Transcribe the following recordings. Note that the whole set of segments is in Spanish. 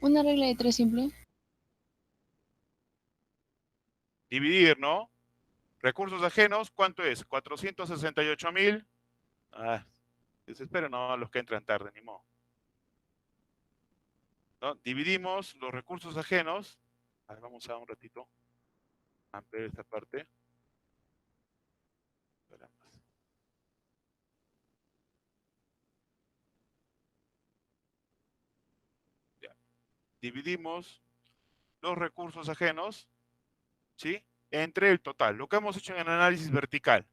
Una regla de tres simple. Dividir, ¿no? Recursos ajenos, ¿cuánto es? 468.000. Ah, desespero, no, los que entran tarde, ni modo. ¿No? Dividimos los recursos ajenos. A ver, vamos a un ratito ampliar esta parte. Ya. Dividimos los recursos ajenos, ¿sí? Entre el total. Lo que hemos hecho en el análisis vertical.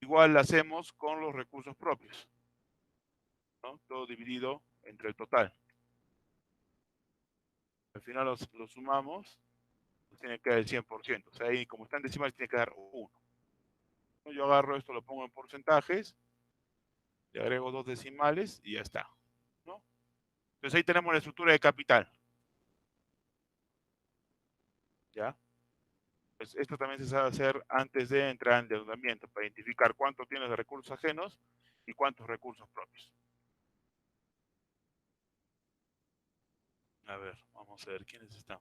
Igual lo hacemos con los recursos propios, ¿no? Todo dividido entre el total. Al final los sumamos, nos tiene que dar el 100%. O sea, ahí como está en decimales tiene que dar 1. Yo agarro esto, lo pongo en porcentajes, le agrego 2 decimales y ya está, ¿no? Entonces ahí tenemos la estructura de capital, ¿ya? Pues esto también se sabe hacer antes de entrar en endeudamiento, para identificar cuánto tienes de recursos ajenos y cuántos recursos propios. A ver, vamos a ver quiénes están.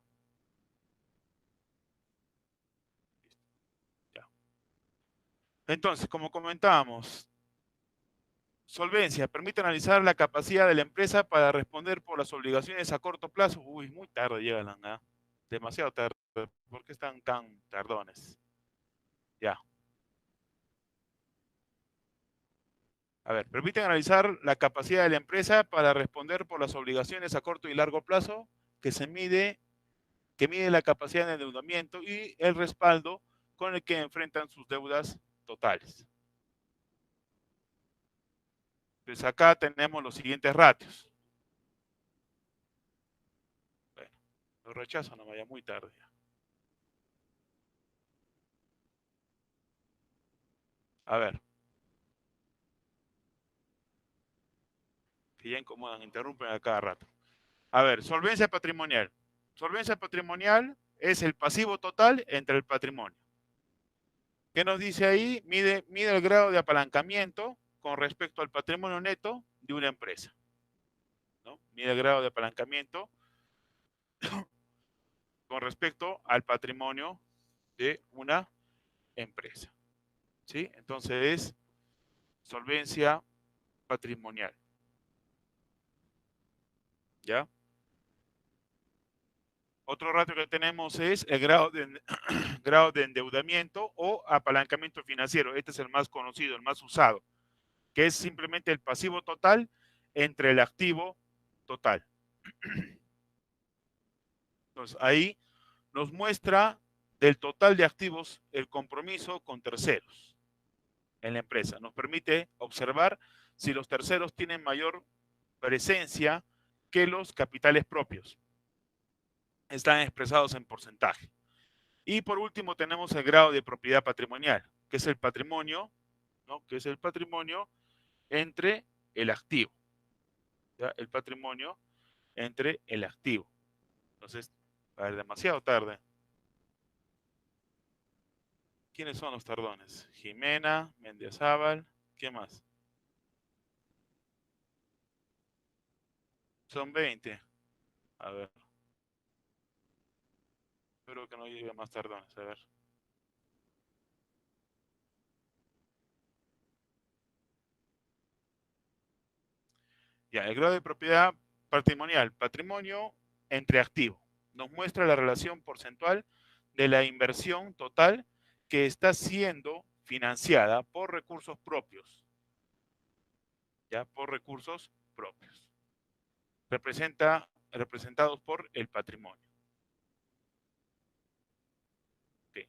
Ya. Entonces, como comentábamos, solvencia permite analizar la capacidad de la empresa para responder por las obligaciones a corto plazo. Uy, muy tarde llegan, ¿no? Demasiado tarde. ¿Por qué están tan tardones? Ya. A ver, permiten analizar la capacidad de la empresa para responder por las obligaciones a corto y largo plazo que mide la capacidad de endeudamiento y el respaldo con el que enfrentan sus deudas totales. Pues acá tenemos los siguientes ratios. Bueno, lo rechazo, no vaya muy tarde ya. A ver, que ya incomodan, interrumpen a cada rato. A ver, solvencia patrimonial. Solvencia patrimonial es el pasivo total entre el patrimonio. ¿Qué nos dice ahí? Mide el grado de apalancamiento con respecto al patrimonio neto de una empresa, ¿no? Mide el grado de apalancamiento con respecto al patrimonio de una empresa, ¿sí? Entonces es solvencia patrimonial, ¿ya? Otro ratio que tenemos es el grado de endeudamiento o apalancamiento financiero. Este es el más conocido, el más usado, que es simplemente el pasivo total entre el activo total. Entonces, ahí nos muestra del total de activos el compromiso con terceros en la empresa. Nos permite observar si los terceros tienen mayor presencia que los capitales propios. Están expresados en porcentaje. Y por último tenemos el grado de propiedad patrimonial, que es el patrimonio, ¿no? Que es el patrimonio entre el activo. ¿Ya? El patrimonio entre el activo. Entonces, va a ser demasiado tarde. ¿Quiénes son los tardones? Jimena, Mendizábal, ¿qué más? Son 20. A ver, espero que no llegue más tardones. A ver. Ya, el grado de propiedad patrimonial, patrimonio entre activo. Nos muestra la relación porcentual de la inversión total que está siendo financiada por recursos propios. Ya, por recursos propios. Representados por el patrimonio. Okay.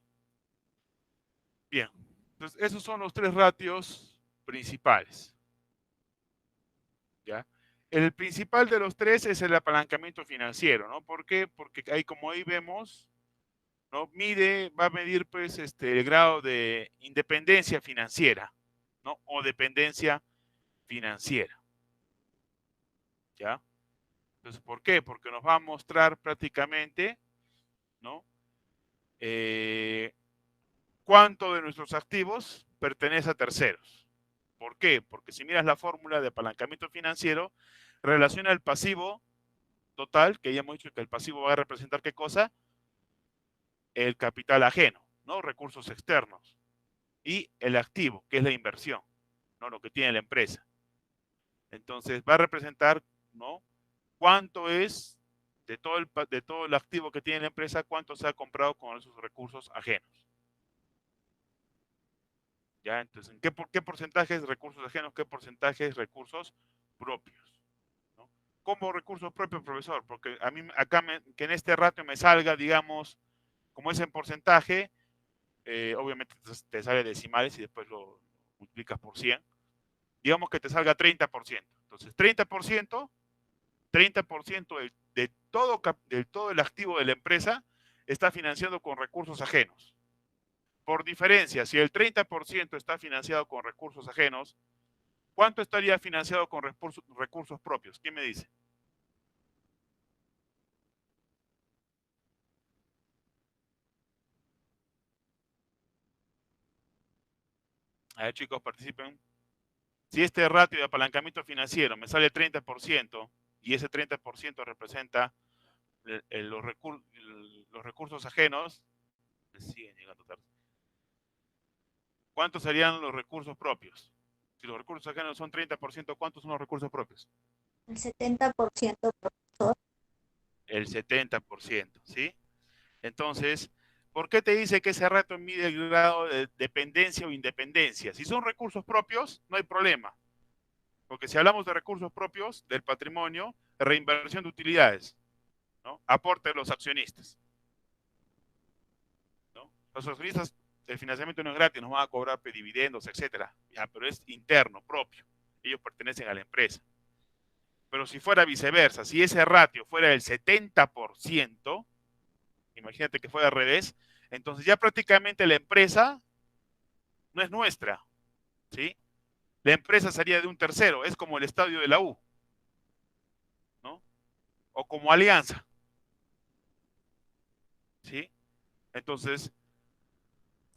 Bien, entonces esos son los tres ratios principales. ¿Ya? El principal de los tres es el apalancamiento financiero, ¿no? ¿Por qué? Porque ahí, como ahí vemos, ¿no? Va a medir pues el grado de independencia financiera, ¿no? O dependencia financiera, ¿ya? Entonces, ¿por qué? Porque nos va a mostrar prácticamente, ¿no? Cuánto de nuestros activos pertenece a terceros. ¿Por qué? Porque si miras la fórmula de apalancamiento financiero, relaciona el pasivo total, que ya hemos dicho que el pasivo va a representar ¿qué cosa? El capital ajeno, ¿no? Recursos externos. Y el activo, que es la inversión, ¿no? Lo que tiene la empresa. Entonces va a representar, ¿no? Cuánto es de todo el activo que tiene la empresa, cuánto se ha comprado con esos recursos ajenos. ¿Ya? Entonces, ¿qué porcentaje es recursos ajenos? ¿Qué porcentaje es recursos propios? ¿No? ¿Cómo recursos propios, profesor? Porque a mí acá que en este ratio me salga, digamos, como es en porcentaje, obviamente te sale decimales y después lo multiplicas por 100. Digamos que te salga 30%. Entonces, 30% de todo el activo de la empresa está financiado con recursos ajenos. Por diferencia, si el 30% está financiado con recursos ajenos, ¿cuánto estaría financiado con recursos propios? ¿Quién me dice? A ver, chicos, participen. Si este ratio de apalancamiento financiero me sale 30% y ese 30% representa los recursos ajenos, me siguen llegando tarde. ¿Cuántos serían los recursos propios? Si los recursos ajenos son 30%, ¿cuántos son los recursos propios? El 70%, profesor. El 70%, ¿sí? Entonces, ¿por qué te dice que ese ratio mide el grado de dependencia o independencia? Si son recursos propios, no hay problema. Porque si hablamos de recursos propios, del patrimonio, reinversión de utilidades, ¿no? Aporte de los accionistas, ¿no? Los accionistas, el financiamiento no es gratis, nos van a cobrar dividendos, etcétera. Ya, pero es interno, propio. Ellos pertenecen a la empresa. Pero si fuera viceversa, si ese ratio fuera del 70%, imagínate que fuera al revés, entonces ya prácticamente la empresa no es nuestra, ¿sí? La empresa sería de un tercero, es como el estadio de la U, ¿no? O como Alianza, ¿sí? Entonces,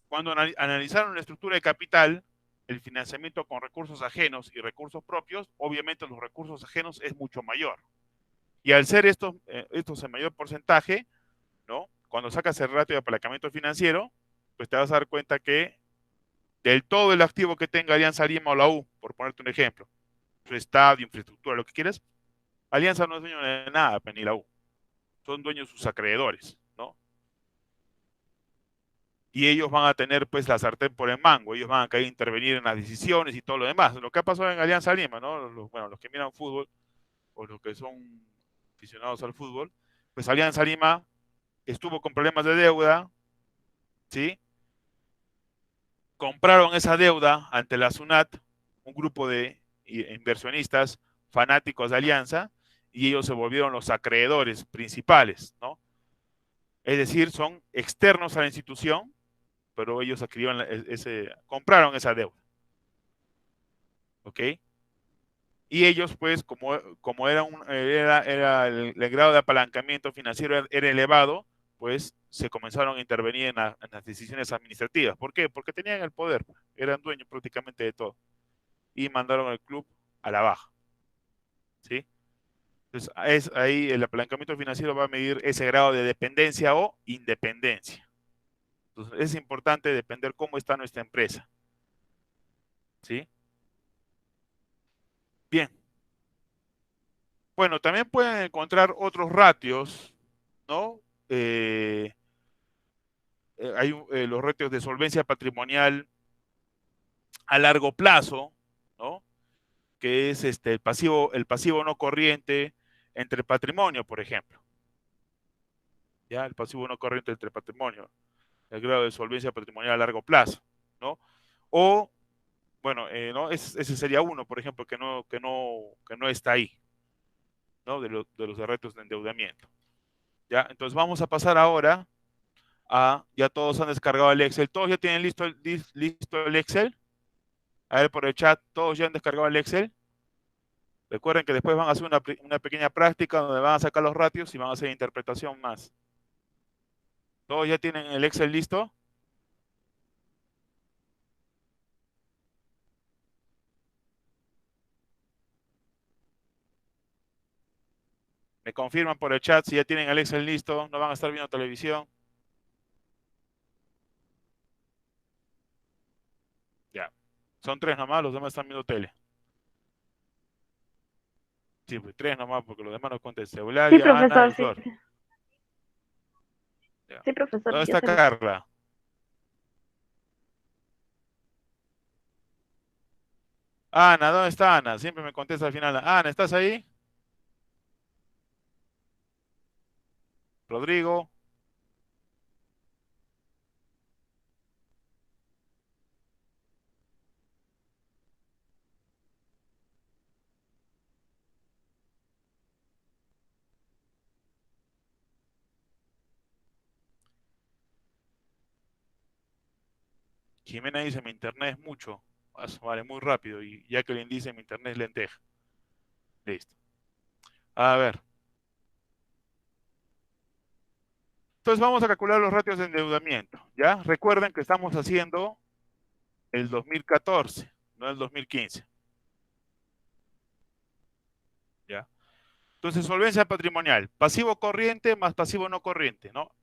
cuando analizaron la estructura de capital, el financiamiento con recursos ajenos y recursos propios, obviamente los recursos ajenos es mucho mayor. Y al ser estos en mayor porcentaje, ¿no? Cuando sacas el ratio de apalancamiento financiero, pues te vas a dar cuenta que del todo el activo que tenga Alianza Lima o la U, por ponerte un ejemplo, su estadio, infraestructura, lo que quieras, Alianza no es dueño de nada, pues, ni la U. Son dueños sus acreedores, ¿no? Y ellos van a tener pues la sartén por el mango, ellos van a querer intervenir en las decisiones y todo lo demás. Lo que ha pasado en Alianza Lima, ¿no? Bueno, los que miran fútbol o los que son aficionados al fútbol, pues Alianza Lima estuvo con problemas de deuda, ¿sí? Compraron esa deuda ante la SUNAT, un grupo de inversionistas fanáticos de Alianza, y ellos se volvieron los acreedores principales, ¿no? Es decir, son externos a la institución, pero ellos adquirieron compraron esa deuda, ¿ok? Y ellos, pues, como era el grado de apalancamiento financiero era elevado, pues se comenzaron a intervenir en las decisiones administrativas. ¿Por qué? Porque tenían el poder, eran dueños prácticamente de todo. Y mandaron al club a la baja, ¿sí? Entonces, ahí el apalancamiento financiero va a medir ese grado de dependencia o independencia. Entonces, es importante depender cómo está nuestra empresa, ¿sí? Bien. Bueno, también pueden encontrar otros ratios, ¿no? Eh, hay los ratios de solvencia patrimonial a largo plazo, ¿no? Que es el pasivo no corriente entre patrimonio, por ejemplo. ¿Ya? El pasivo no corriente entre patrimonio, el grado de solvencia patrimonial a largo plazo, ¿no? O, bueno, ¿no? Ese sería uno, por ejemplo, que no está ahí, ¿no? De los retos de endeudamiento. ¿Ya? Entonces vamos a pasar ahora ya todos han descargado el Excel. ¿Todos ya tienen listo el Excel? A ver por el chat, ¿todos ya han descargado el Excel? Recuerden que después van a hacer una pequeña práctica donde van a sacar los ratios y van a hacer interpretación más. ¿Todos ya tienen el Excel listo? Me confirman por el chat si ya tienen el Excel listo, no van a estar viendo televisión. Ya. Son 3 nomás, los demás están viendo tele. Sí, pues 3 nomás, porque los demás no contestan. Sí, Eulalia, Ana profesor, y sí. Flor. Ya. Sí, profesor, ¿Dónde yo está sé. Carla? Ana, ¿dónde está Ana? Siempre me contesta al final. Ana, ¿estás ahí? Rodrigo. Jimena dice, mi internet es mucho. Vale, muy rápido. Y Jacqueline dice, mi internet es lenteja. Listo. A ver. Entonces vamos a calcular los ratios de endeudamiento. ¿Ya? Recuerden que estamos haciendo el 2014, no el 2015. ¿Ya? Entonces, solvencia patrimonial. Pasivo corriente más pasivo no corriente, ¿no?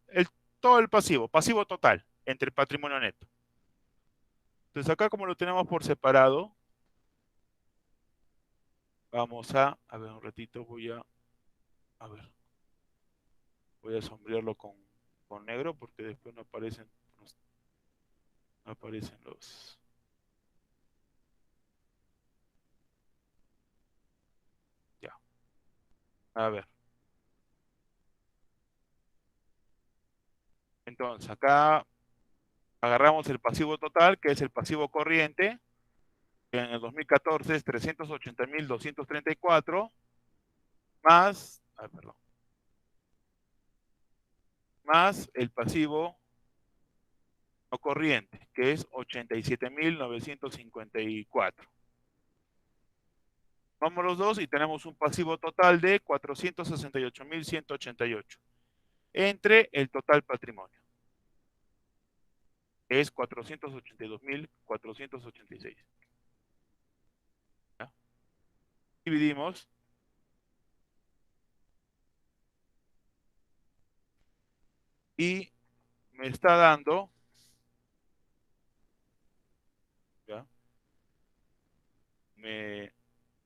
Todo el pasivo total, entre el patrimonio neto. Entonces, acá como lo tenemos por separado, vamos a ver un ratito, a ver, voy a sombrearlo con negro porque después no aparecen los... Ya, a ver. Entonces, acá agarramos el pasivo total, que es el pasivo corriente, que en el 2014 es 380.234, más, perdón, más el pasivo no corriente, que es 87.954. Vamos los dos y tenemos un pasivo total de 468.188 entre el total patrimonio, que es 482.486. ¿Ya? Dividimos y me está dando, ¿ya? Me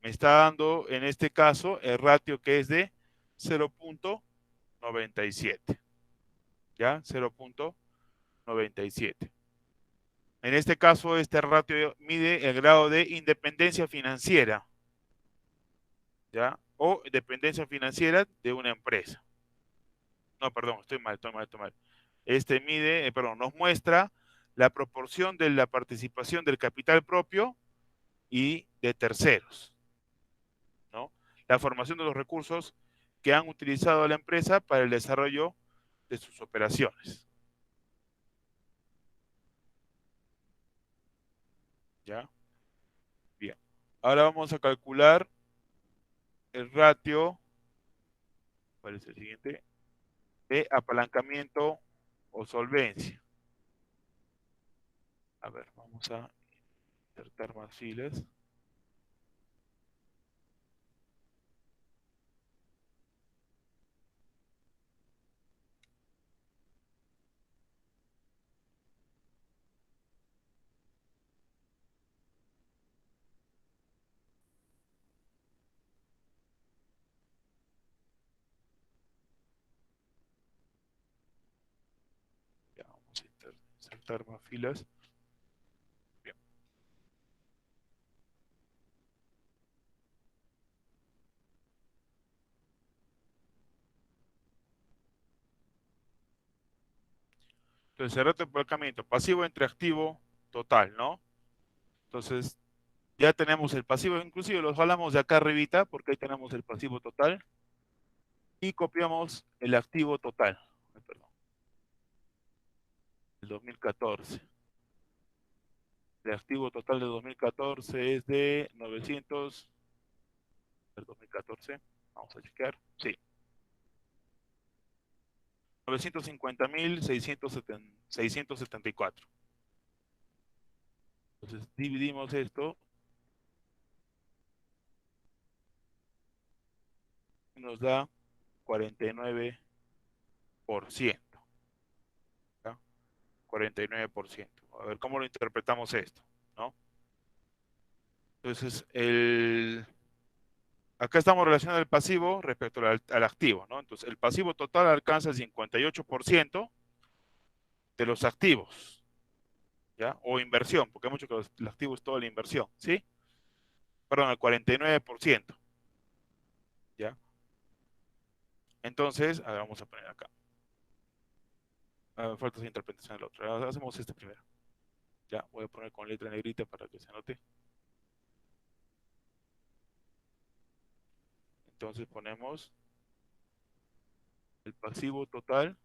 está dando en este caso el ratio que es de 0.97. ¿Ya? 0.97. En este caso, este ratio mide el grado de independencia financiera, ¿ya? O dependencia financiera de una empresa. No, perdón, estoy mal. Este mide, perdón, nos muestra la proporción de la participación del capital propio y de terceros, ¿no? La formación de los recursos que han utilizado la empresa para el desarrollo de sus operaciones. ¿Ya? Bien. Ahora vamos a calcular el ratio, ¿cuál es el siguiente? De apalancamiento o solvencia. A ver, vamos a insertar más filas. Ya, vamos a insertar más filas. Bien. Entonces, el ratio de apalancamiento pasivo entre activo total, ¿no? Entonces, ya tenemos el pasivo, inclusive los jalamos de acá arribita, porque ahí tenemos el pasivo total. Y copiamos el activo total. Perdón, el 2014. El activo total de 2014 es de 900. El 2014, vamos a chequear. Sí, 950.674. Entonces, dividimos esto y nos da 49%. ¿Ya? 49%. A ver, ¿cómo lo interpretamos esto? ¿No? Entonces, acá estamos relacionando el pasivo respecto al activo, ¿no? Entonces, el pasivo total alcanza el 58% de los activos, ¿ya? O inversión, porque hay mucho que el activo es toda la inversión, ¿sí? Perdón, el 49%, ¿ya? Entonces, a ver, vamos a poner acá. Falta esa interpretación del otro. Ahora hacemos este primero. Ya, voy a poner con letra negrita para que se note. Entonces ponemos el pasivo total.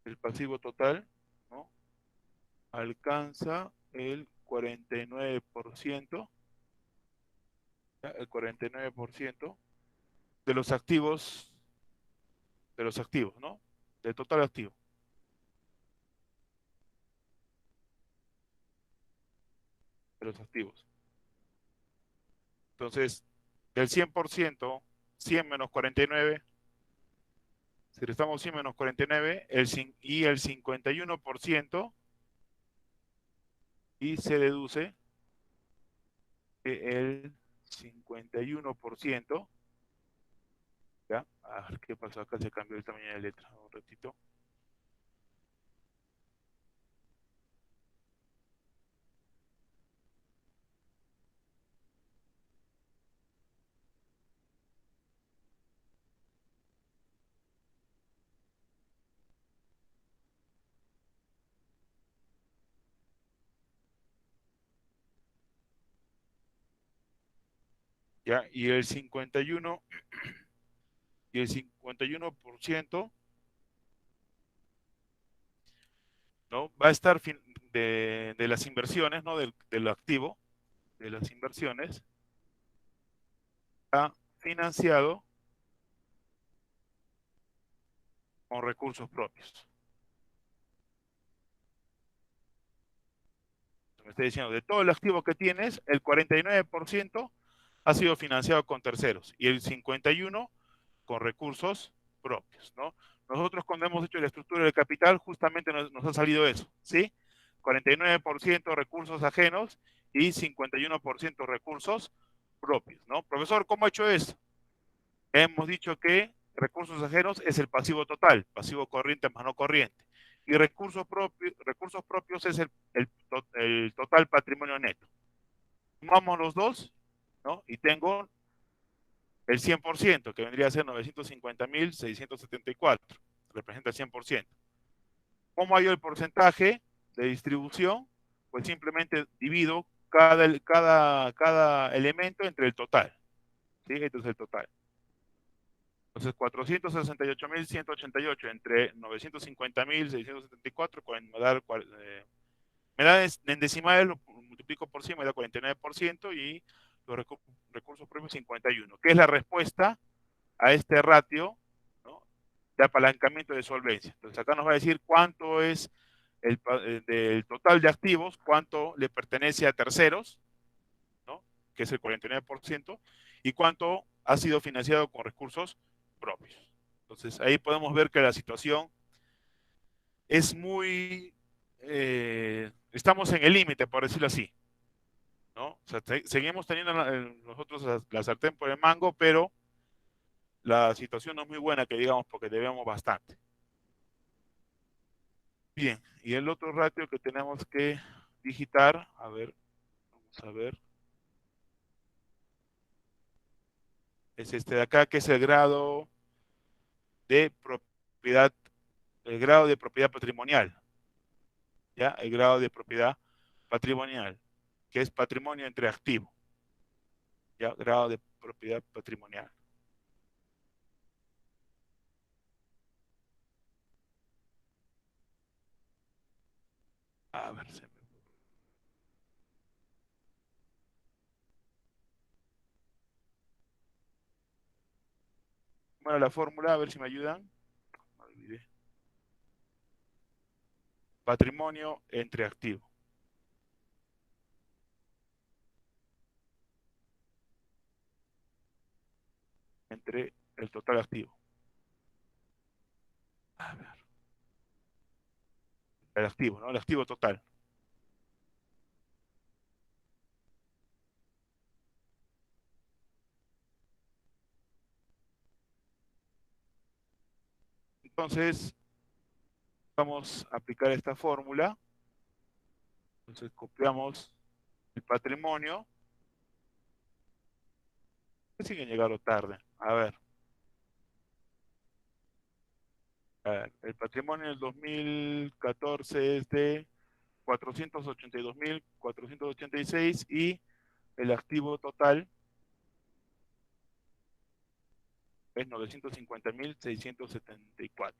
El pasivo total, ¿no? Alcanza el 49%, ¿ya? El 49% de los activos, ¿no? Del total activo, de los activos. Entonces, del 100%, 100 menos 49, si restamos 100 menos 49, y el 51%, y se deduce que el 51%, ¿ya? A ver qué pasó acá, se cambió el tamaño de letra, un ratito. ¿Ya? Y el 51%, ¿no? Va a estar de las inversiones, ¿no? Del activo, de las inversiones, está financiado con recursos propios. Me estoy diciendo, de todo el activo que tienes, el 49% ha sido financiado con terceros y el 51% con recursos propios, ¿no? Nosotros cuando hemos hecho la estructura del capital, justamente nos ha salido eso, ¿sí? 49% recursos ajenos y 51% recursos propios, ¿no? Profesor, ¿cómo ha hecho eso? Hemos dicho que recursos ajenos es el pasivo total, pasivo corriente más no corriente. Y recursos propios es el total patrimonio neto. Sumamos los dos, ¿no? Y tengo el 100%, que vendría a ser 950.674. Representa el 100%. ¿Cómo hay el porcentaje de distribución? Pues simplemente divido cada elemento entre el total. ¿Sí? Esto es el total. Entonces, 468.188 entre 950.674, me da en decimales, lo multiplico por 100, me da 49% y los recursos propios 51, que es la respuesta a este ratio, ¿no? De apalancamiento de solvencia. Entonces, acá nos va a decir cuánto es del total de activos, cuánto le pertenece a terceros, ¿no? Que es el 49%, y cuánto ha sido financiado con recursos propios. Entonces, ahí podemos ver que la situación es muy... estamos en el límite, por decirlo así, ¿no? O sea, seguimos teniendo nosotros la sartén por el mango, pero la situación no es muy buena, que digamos, porque debemos bastante. Bien, y el otro ratio que tenemos que digitar, a ver, vamos a ver, es este de acá, que es de propiedad, el grado de propiedad patrimonial, ¿ya? El grado de propiedad patrimonial, que es patrimonio entre activo, ¿ya? Grado de propiedad patrimonial. A ver, bueno, la fórmula, a ver si me ayudan. Me olvidé. Patrimonio entre activo. entre el total activo. A ver, el activo, ¿no? El activo total. Entonces, vamos a aplicar esta fórmula. Entonces, copiamos el patrimonio. Siguen llegando tarde. A ver, el patrimonio del 2014 es de 482.486 y el activo total es 950.674.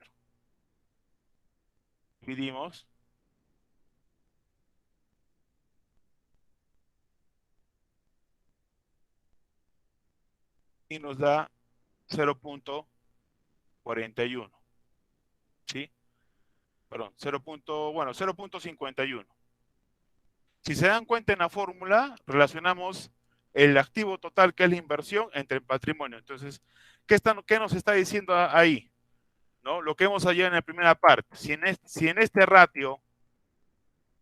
Dividimos y nos da 0.41, ¿sí? Perdón, 0.51. Si se dan cuenta en la fórmula, relacionamos el activo total, que es la inversión, entre el patrimonio. Entonces, ¿qué nos está diciendo ahí? ¿No? Lo que hemos hallado en la primera parte. Si en este ratio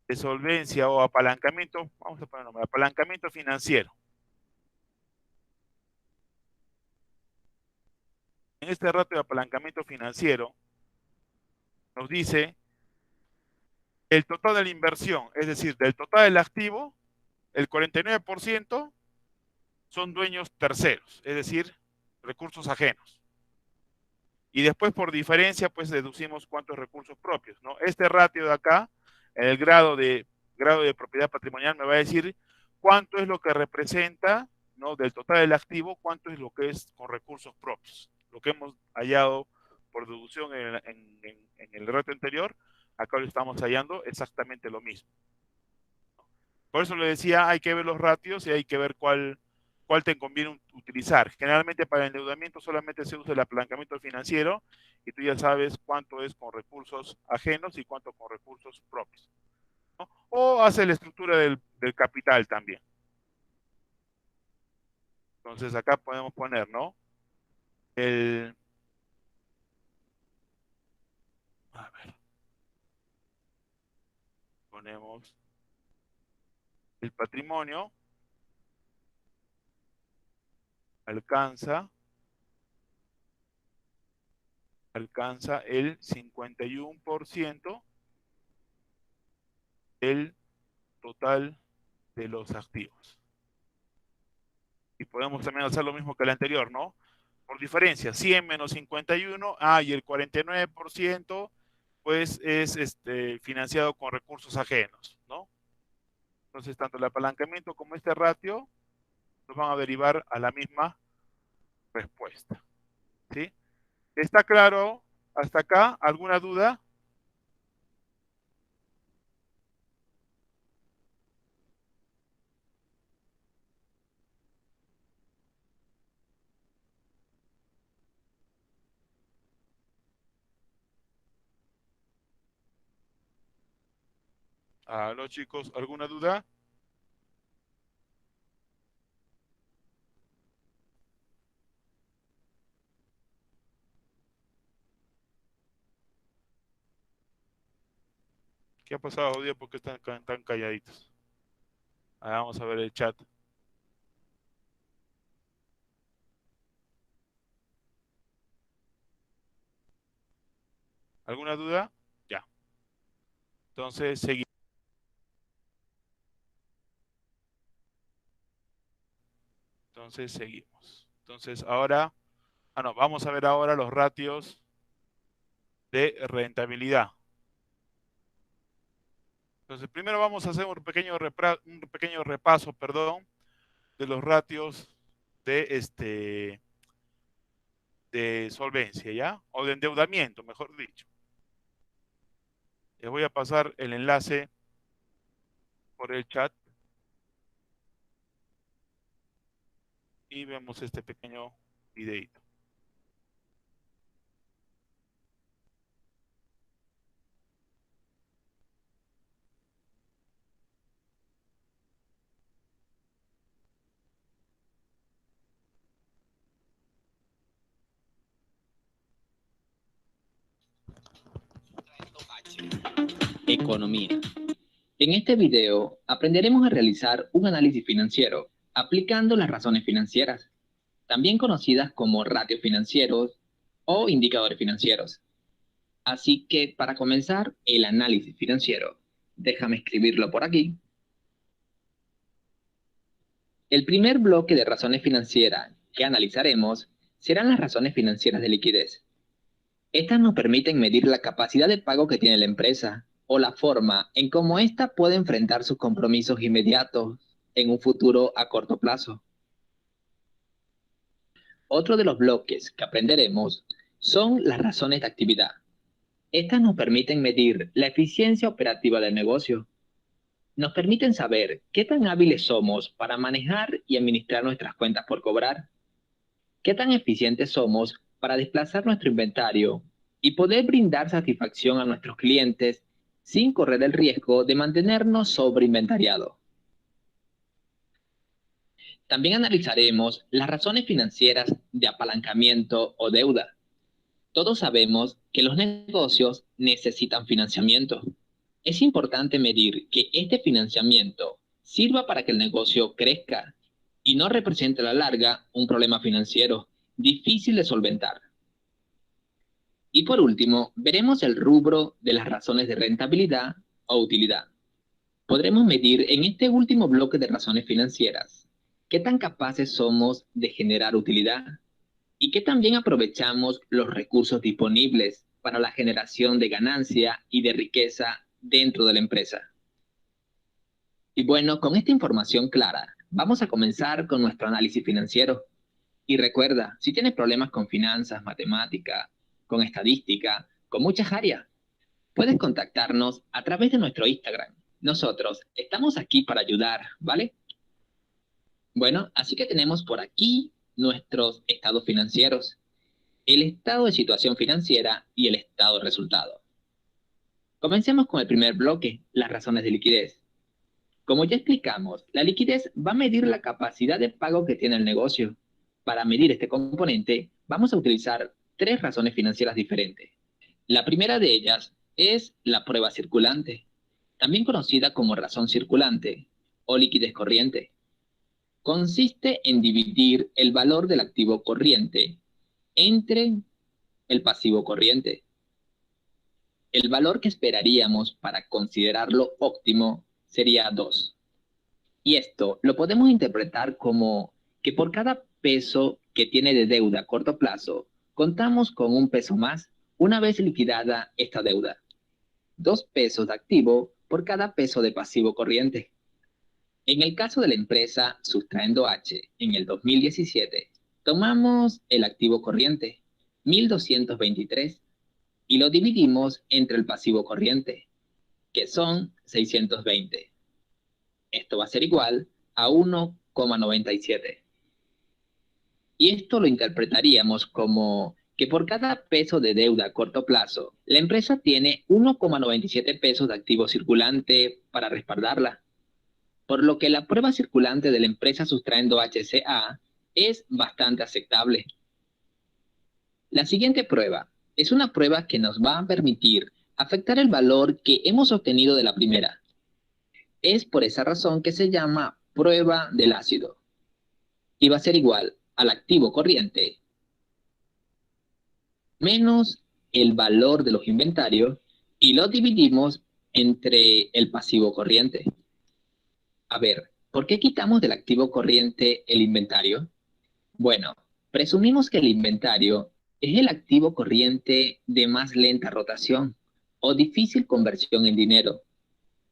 de solvencia o apalancamiento, vamos a poner nombre, apalancamiento financiero. En este ratio de apalancamiento financiero nos dice el total de la inversión, es decir, del total del activo, el 49% son dueños terceros, es decir, recursos ajenos. Y después por diferencia, pues deducimos cuántos recursos propios, ¿no? Este ratio de acá, en el grado de propiedad patrimonial, me va a decir cuánto es lo que representa, ¿no? Del total del activo, cuánto es lo que es con recursos propios. Lo que hemos hallado por deducción en el ratio anterior, acá lo estamos hallando exactamente lo mismo. Por eso le decía, hay que ver los ratios y hay que ver cuál te conviene utilizar. Generalmente para el endeudamiento solamente se usa el apalancamiento financiero y tú ya sabes cuánto es con recursos ajenos y cuánto con recursos propios, ¿no? O hace la estructura del capital también. Entonces acá podemos poner, ¿no? A ver, ponemos el patrimonio alcanza el 51% del total de los activos. Y podemos también hacer lo mismo que el anterior, ¿no? Por diferencia, 100 menos 51, y el 49% pues es financiado con recursos ajenos, ¿no? Entonces, tanto el apalancamiento como este ratio nos van a derivar a la misma respuesta, ¿sí? ¿Está claro hasta acá? ¿Alguna duda? ¿Aló, chicos? ¿Alguna duda? ¿Qué ha pasado hoy día? ¿Por qué están tan calladitos? Vamos a ver el chat. ¿Alguna duda? Ya. Entonces, seguimos. Entonces, ahora, no, vamos a ver ahora los ratios de rentabilidad. Entonces, primero vamos a hacer un pequeño repaso, perdón, de los ratios de de solvencia, ¿ya? O de endeudamiento, mejor dicho. Les voy a pasar el enlace por el chat y vemos este pequeño videito. economía. En este video aprenderemos a realizar un análisis financiero aplicando las razones financieras, también conocidas como ratios financieros o indicadores financieros. Así que para comenzar el análisis financiero, déjame escribirlo por aquí. El primer bloque de razones financieras que analizaremos serán las razones financieras de liquidez. Estas nos permiten medir la capacidad de pago que tiene la empresa o la forma en cómo ésta puede enfrentar sus compromisos inmediatos en un futuro a corto plazo. Otro de los bloques que aprenderemos son las razones de actividad. Estas nos permiten medir la eficiencia operativa del negocio. Nos permiten saber qué tan hábiles somos para manejar y administrar nuestras cuentas por cobrar, qué tan eficientes somos para desplazar nuestro inventario y poder brindar satisfacción a nuestros clientes sin correr el riesgo de mantenernos sobreinventariados. También analizaremos las razones financieras de apalancamiento o deuda. Todos sabemos que los negocios necesitan financiamiento. Es importante medir que este financiamiento sirva para que el negocio crezca y no represente a la larga un problema financiero difícil de solventar. Y por último, veremos el rubro de las razones de rentabilidad o utilidad. Podremos medir en este último bloque de razones financieras qué tan capaces somos de generar utilidad y qué tan bien aprovechamos los recursos disponibles para la generación de ganancia y de riqueza dentro de la empresa. Y bueno, con esta información clara, vamos a comenzar con nuestro análisis financiero. Y recuerda, si tienes problemas con finanzas, matemática, con estadística, con muchas áreas, puedes contactarnos a través de nuestro Instagram. Nosotros estamos aquí para ayudar, ¿vale? Bueno, así que tenemos por aquí nuestros estados financieros, el estado de situación financiera y el estado de resultado. Comencemos con el primer bloque, las razones de liquidez. Como ya explicamos, la liquidez va a medir la capacidad de pago que tiene el negocio. Para medir este componente, vamos a utilizar tres razones financieras diferentes. La primera de ellas es la prueba circulante, también conocida como razón circulante o liquidez corriente. Consiste en dividir el valor del activo corriente entre el pasivo corriente. El valor que esperaríamos para considerarlo óptimo sería 2. Y esto lo podemos interpretar como que por cada peso que tiene de deuda a corto plazo, contamos con un peso más una vez liquidada esta deuda. 2 pesos de activo por cada peso de pasivo corriente. En el caso de la empresa Sustraendo H, en el 2017, tomamos el activo corriente, 1.223, y lo dividimos entre el pasivo corriente, que son 620. Esto va a ser igual a 1,97. Y esto lo interpretaríamos como que por cada peso de deuda a corto plazo, la empresa tiene 1,97 pesos de activo circulante para respaldarla. Por lo que la prueba circulante de la empresa Sustraendo HCA es bastante aceptable. La siguiente prueba es una prueba que nos va a permitir afectar el valor que hemos obtenido de la primera. Es por esa razón que se llama prueba del ácido. Y va a ser igual al activo corriente menos el valor de los inventarios y lo dividimos entre el pasivo corriente. A ver, ¿por qué quitamos del activo corriente el inventario? Bueno, presumimos que el inventario es el activo corriente de más lenta rotación o difícil conversión en dinero.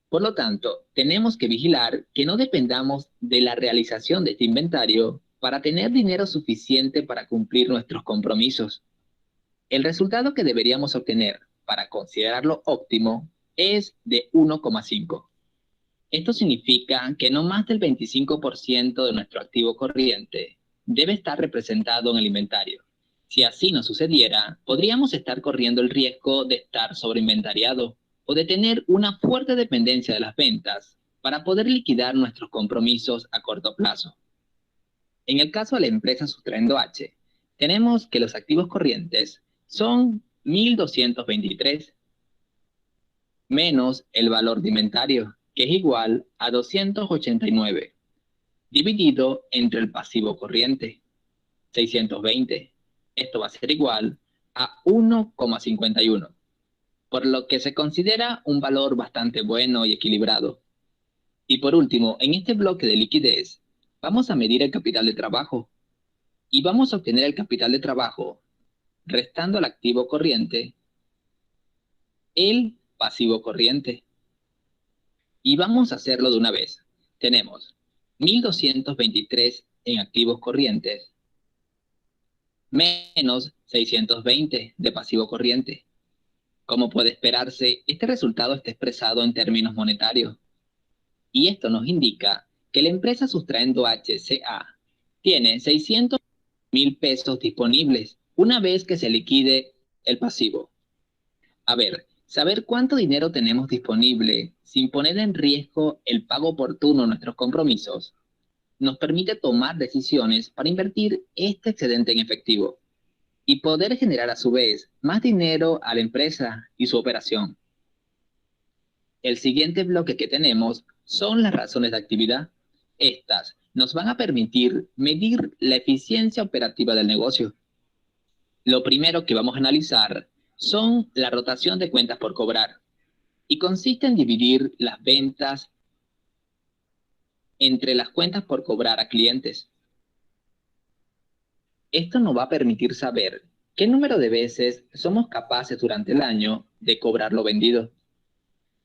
Por lo tanto, tenemos que vigilar que no dependamos de la realización de este inventario para tener dinero suficiente para cumplir nuestros compromisos. El resultado que deberíamos obtener para considerarlo óptimo es de 1,5. Esto significa que no más del 25% de nuestro activo corriente debe estar representado en el inventario. Si así no sucediera, podríamos estar corriendo el riesgo de estar sobreinventariado o de tener una fuerte dependencia de las ventas para poder liquidar nuestros compromisos a corto plazo. En el caso de la empresa Sustraendo H, tenemos que los activos corrientes son 1.223 menos el valor de inventario, que es igual a 289, dividido entre el pasivo corriente, 620. Esto va a ser igual a 1,51, por lo que se considera un valor bastante bueno y equilibrado. Y por último, en este bloque de liquidez, vamos a medir el capital de trabajo. Y vamos a obtener el capital de trabajo restando al activo corriente el pasivo corriente. Y vamos a hacerlo de una vez. Tenemos 1.223 en activos corrientes menos 620 de pasivo corriente. Como puede esperarse, este resultado está expresado en términos monetarios. Y esto nos indica que la empresa Sustraendo HCA tiene 600.000 pesos disponibles una vez que se liquide el pasivo. A ver, saber cuánto dinero tenemos disponible sin poner en riesgo el pago oportuno de nuestros compromisos nos permite tomar decisiones para invertir este excedente en efectivo y poder generar a su vez más dinero a la empresa y su operación. El siguiente bloque que tenemos son las razones de actividad. Estas nos van a permitir medir la eficiencia operativa del negocio. Lo primero que vamos a analizar son la rotación de cuentas por cobrar y consiste en dividir las ventas entre las cuentas por cobrar a clientes. Esto nos va a permitir saber qué número de veces somos capaces durante el año de cobrar lo vendido.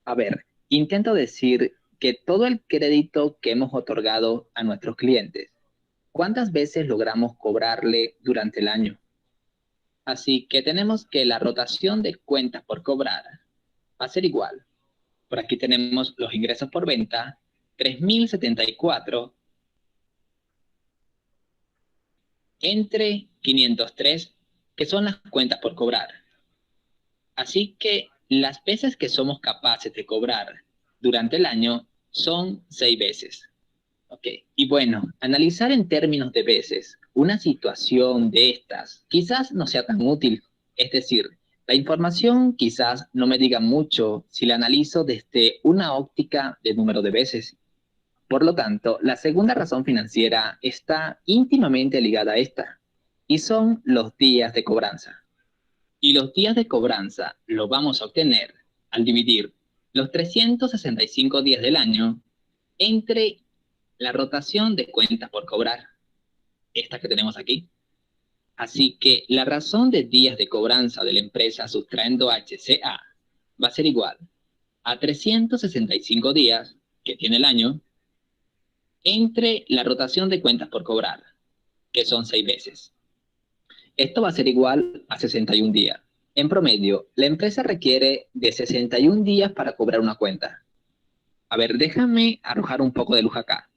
A ver, intento decir que todo el crédito que hemos otorgado a nuestros clientes, ¿cuántas veces logramos cobrarle durante el año? Así que tenemos que la rotación de cuentas por cobrar va a ser igual. Por aquí tenemos los ingresos por venta, 3.074 entre 503, que son las cuentas por cobrar. Así que las veces que somos capaces de cobrar durante el año son 6 veces. Ok, y bueno, analizar en términos de veces una situación de estas quizás no sea tan útil. Es decir, la información quizás no me diga mucho si la analizo desde una óptica de número de veces. Por lo tanto, la segunda razón financiera está íntimamente ligada a esta, y son los días de cobranza. Y los días de cobranza lo vamos a obtener al dividir los 365 días del año entre la rotación de cuentas por cobrar, esta que tenemos aquí. Así que la razón de días de cobranza de la empresa Sustraendo HCA va a ser igual a 365 días que tiene el año entre la rotación de cuentas por cobrar, que son 6 veces. Esto va a ser igual a 61 días. En promedio, la empresa requiere de 61 días para cobrar una cuenta. A ver, déjame arrojar un poco de luz acá.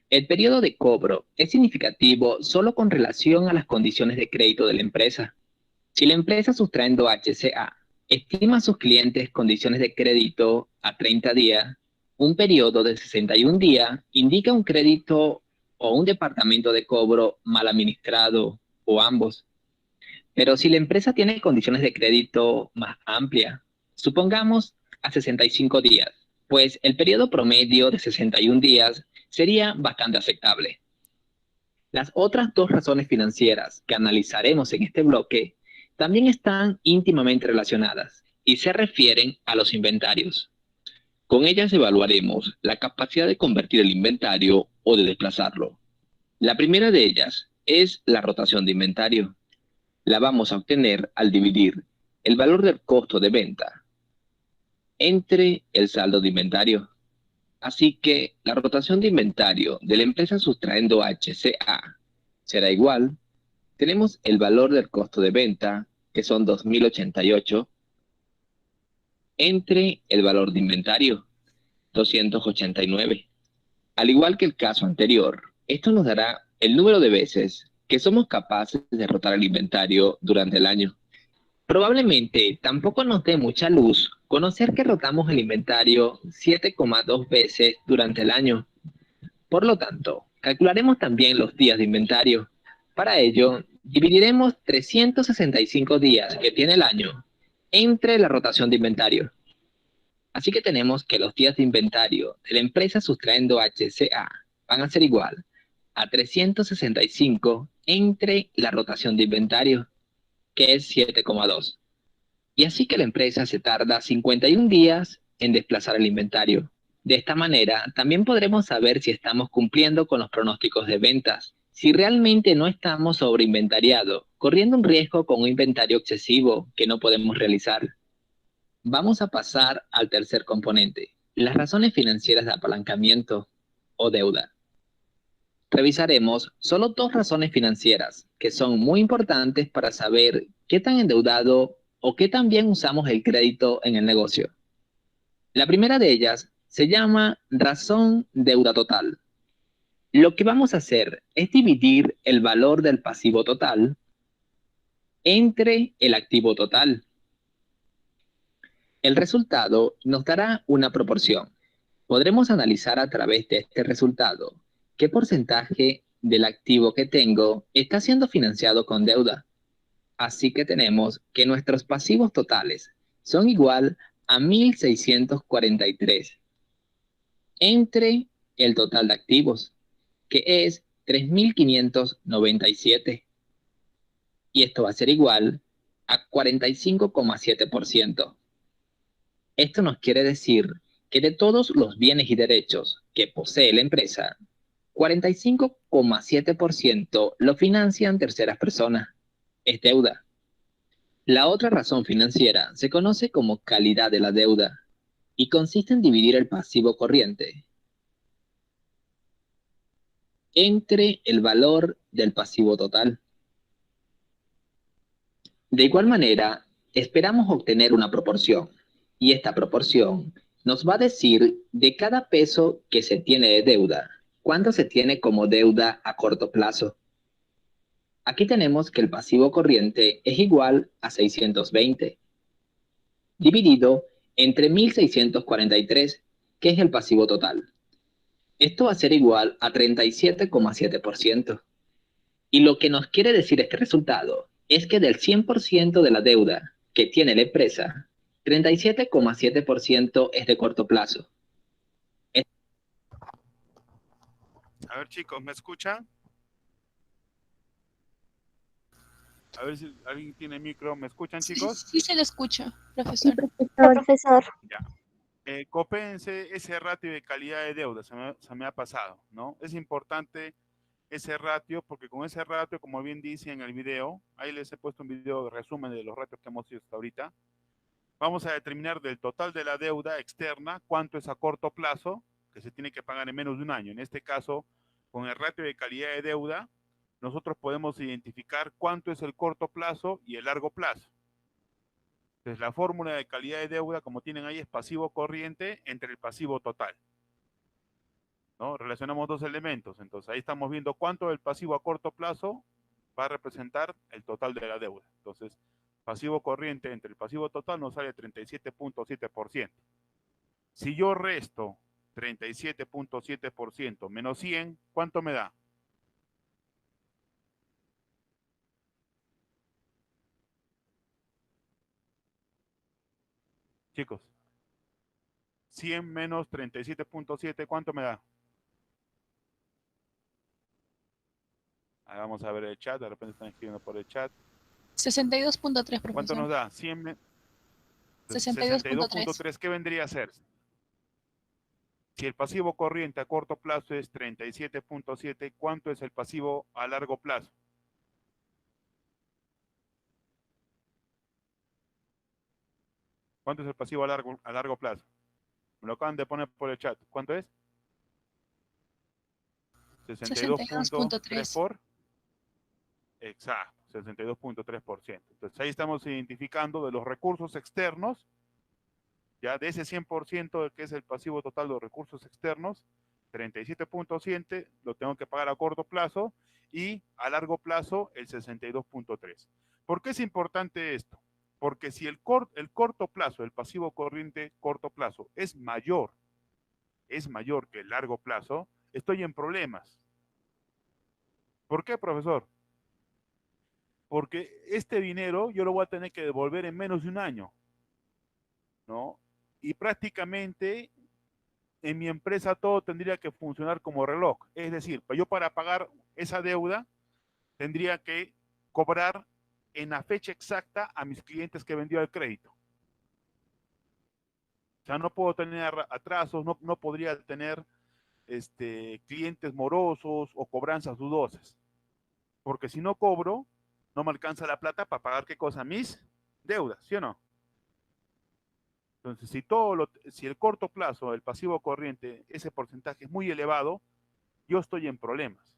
El periodo de cobro es significativo solo con relación a las condiciones de crédito de la empresa. Si la empresa Sustraendo HCA estima a sus clientes condiciones de crédito a 30 días, un periodo de 61 días indica un crédito o un departamento de cobro mal administrado o ambos. Pero si la empresa tiene condiciones de crédito más amplias, supongamos a 65 días, pues el periodo promedio de 61 días sería bastante aceptable. Las otras dos razones financieras que analizaremos en este bloque también están íntimamente relacionadas y se refieren a los inventarios. Con ellas evaluaremos la capacidad de convertir el inventario o de desplazarlo. La primera de ellas es la rotación de inventario. La vamos a obtener al dividir el valor del costo de venta entre el saldo de inventario. Así que la rotación de inventario de la empresa Sustraendo HCA será igual. Tenemos el valor del costo de venta, que son 2.088, entre el valor de inventario, 289. Al igual que el caso anterior, esto nos dará el número de veces que somos capaces de rotar el inventario durante el año. Probablemente tampoco nos dé mucha luz conocer que rotamos el inventario 7,2 veces durante el año. Por lo tanto, calcularemos también los días de inventario. Para ello, dividiremos 365 días que tiene el año entre la rotación de inventario. Así que tenemos que los días de inventario de la empresa sustrayendo HCA van a ser igual a 365 entre la rotación de inventario, que es 7,2. Y así que la empresa se tarda 51 días en desplazar el inventario. De esta manera, también podremos saber si estamos cumpliendo con los pronósticos de ventas, si realmente no estamos sobreinventariados, corriendo un riesgo con un inventario excesivo que no podemos realizar. Vamos a pasar al tercer componente, las razones financieras de apalancamiento o deuda. Revisaremos solo dos razones financieras que son muy importantes para saber qué tan endeudado o qué tan bien usamos el crédito en el negocio. La primera de ellas se llama razón deuda total. Lo que vamos a hacer es dividir el valor del pasivo total entre el activo total. El resultado nos dará una proporción. Podremos analizar a través de este resultado qué porcentaje del activo que tengo está siendo financiado con deuda. Así que tenemos que nuestros pasivos totales son igual a 1.643 entre el total de activos, que es 3.597. Y esto va a ser igual a 45,7%. Esto nos quiere decir que de todos los bienes y derechos que posee la empresa, 45,7% lo financian terceras personas. Es deuda. La otra razón financiera se conoce como calidad de la deuda y consiste en dividir el pasivo corriente entre el valor del pasivo total. De igual manera, esperamos obtener una proporción, y esta proporción nos va a decir de cada peso que se tiene de deuda, cuánto se tiene como deuda a corto plazo. Aquí tenemos que el pasivo corriente es igual a 620, dividido entre 1.643, que es el pasivo total. Esto va a ser igual a 37,7%. Y lo que nos quiere decir este resultado es que del 100% de la deuda que tiene la empresa, 37,7% es de corto plazo. A ver, chicos, ¿me escuchan? A ver si alguien tiene micro. ¿Me escuchan, chicos? Sí se le escucha, profesor. Profesor. Ya. Copéense ese ratio de calidad de deuda, se me ha pasado, ¿no? Es importante ese ratio porque con ese ratio, como bien dice en el video, ahí les he puesto un video de resumen de los ratios que hemos hecho hasta ahorita, vamos a determinar del total de la deuda externa cuánto es a corto plazo, que se tiene que pagar en menos de un año. En este caso, con el ratio de calidad de deuda, nosotros podemos identificar cuánto es el corto plazo y el largo plazo. Entonces, la fórmula de calidad de deuda, como tienen ahí, es pasivo corriente entre el pasivo total, ¿no? Relacionamos dos elementos. Entonces, ahí estamos viendo cuánto el pasivo a corto plazo va a representar el total de la deuda. Entonces, pasivo corriente entre el pasivo total nos sale 37,7%. Si yo resto 37,7% menos 100, ¿cuánto me da? Chicos, 100 menos 37,7, ¿cuánto me da? Vamos a ver el chat, de repente están escribiendo por el chat. 62,3, profesor. ¿Cuánto nos da? 100 62,3. 62,3, ¿qué vendría a ser? Si el pasivo corriente a corto plazo es 37,7, ¿cuánto es el pasivo a largo plazo? ¿Cuánto es el pasivo a largo plazo? Me lo acaban de poner por el chat. ¿Cuánto es? 62,3 por... Exacto, 62,3%. Entonces ahí estamos identificando de los recursos externos, ya de ese 100% que es el pasivo total de los recursos externos, 37,7 lo tengo que pagar a corto plazo y a largo plazo el 62,3. ¿Por qué es importante esto? Porque si el corto plazo, el pasivo corriente corto plazo es mayor que el largo plazo, estoy en problemas. ¿Por qué, profesor? Porque este dinero yo lo voy a tener que devolver en menos de un año, ¿no? y prácticamente en mi empresa todo tendría que funcionar como reloj. Es decir, yo para pagar esa deuda tendría que cobrar en la fecha exacta a mis clientes que vendió el crédito. O sea, no puedo tener atrasos, no podría tener clientes morosos o cobranzas dudosas. Porque si no cobro, no me alcanza la plata para pagar qué cosa, mis deudas, ¿sí o no? Entonces, si el corto plazo, el pasivo corriente, ese porcentaje es muy elevado, yo estoy en problemas.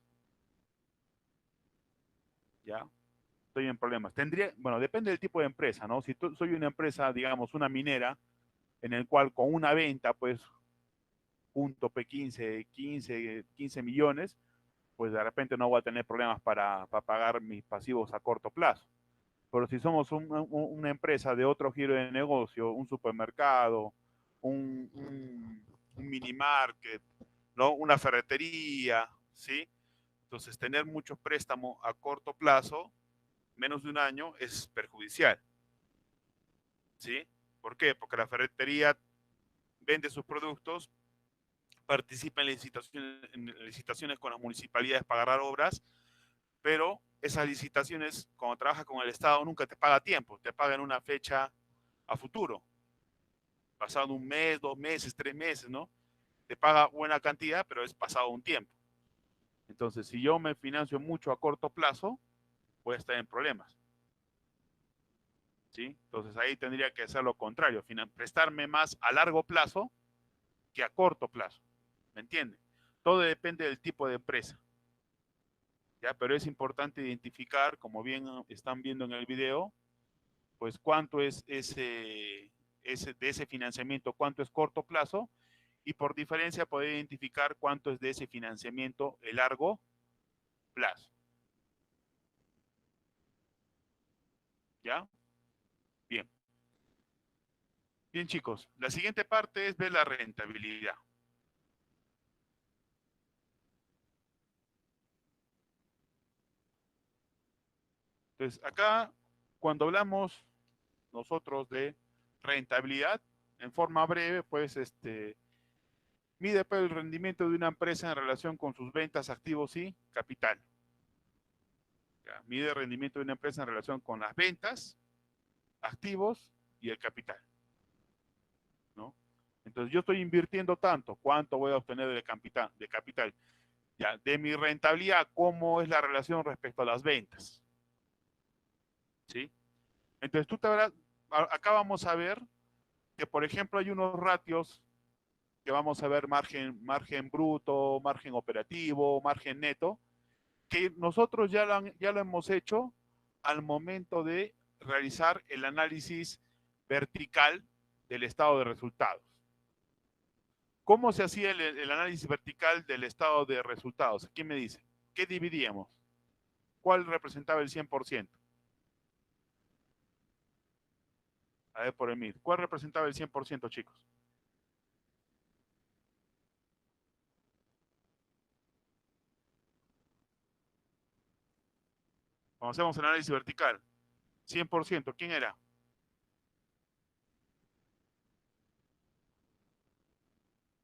¿Ya? Estoy en problemas. Bueno, depende del tipo de empresa, ¿no? Si soy una empresa, digamos, una minera, en el cual con una venta, pues, punto P15, 15 millones, pues de repente no voy a tener problemas para pagar mis pasivos a corto plazo. Pero si somos una empresa de otro giro de negocio, un supermercado, un mini market, ¿no? Una ferretería, ¿sí? Entonces, tener muchos préstamos a corto plazo, menos de un año, es perjudicial, ¿sí? ¿Por qué? Porque la ferretería vende sus productos, participa en licitaciones con las municipalidades para agarrar obras, pero esas licitaciones, cuando trabajas con el Estado, nunca te paga a tiempo, te paga en una fecha a futuro, pasado un mes, 2 meses, 3 meses, ¿no? Te paga buena cantidad, pero es pasado un tiempo. Entonces, si yo me financio mucho a corto plazo, voy a estar en problemas, ¿sí? Entonces ahí tendría que hacer lo contrario, prestarme más a largo plazo que a corto plazo, ¿me entiende? Todo depende del tipo de empresa, ¿ya? Pero es importante identificar, como bien están viendo en el video, pues cuánto es de ese financiamiento, cuánto es corto plazo, y por diferencia poder identificar cuánto es de ese financiamiento el largo plazo. ¿Ya? Bien. Bien, chicos. La siguiente parte es ver la rentabilidad. Entonces, acá, cuando hablamos nosotros de rentabilidad, en forma breve, pues, mide pues, el rendimiento de una empresa en relación con sus ventas, activos y capital. ¿Ya? Mide el rendimiento de una empresa en relación con las ventas, activos y el capital, ¿no? Entonces, yo estoy invirtiendo tanto, ¿cuánto voy a obtener de capital? Ya, de mi rentabilidad, ¿cómo es la relación respecto a las ventas? ¿Sí? Entonces, acá vamos a ver que, por ejemplo, hay unos ratios que vamos a ver margen bruto, margen operativo, margen neto, que nosotros ya lo hemos hecho al momento de realizar el análisis vertical del estado de resultados. ¿Cómo se hacía el análisis vertical del estado de resultados? ¿Quién me dice? ¿Qué dividíamos? ¿Cuál representaba el 100%? A ver, por Emil. ¿Cuál representaba el 100%, chicos? Cuando hacemos el análisis vertical, 100%, ¿quién era?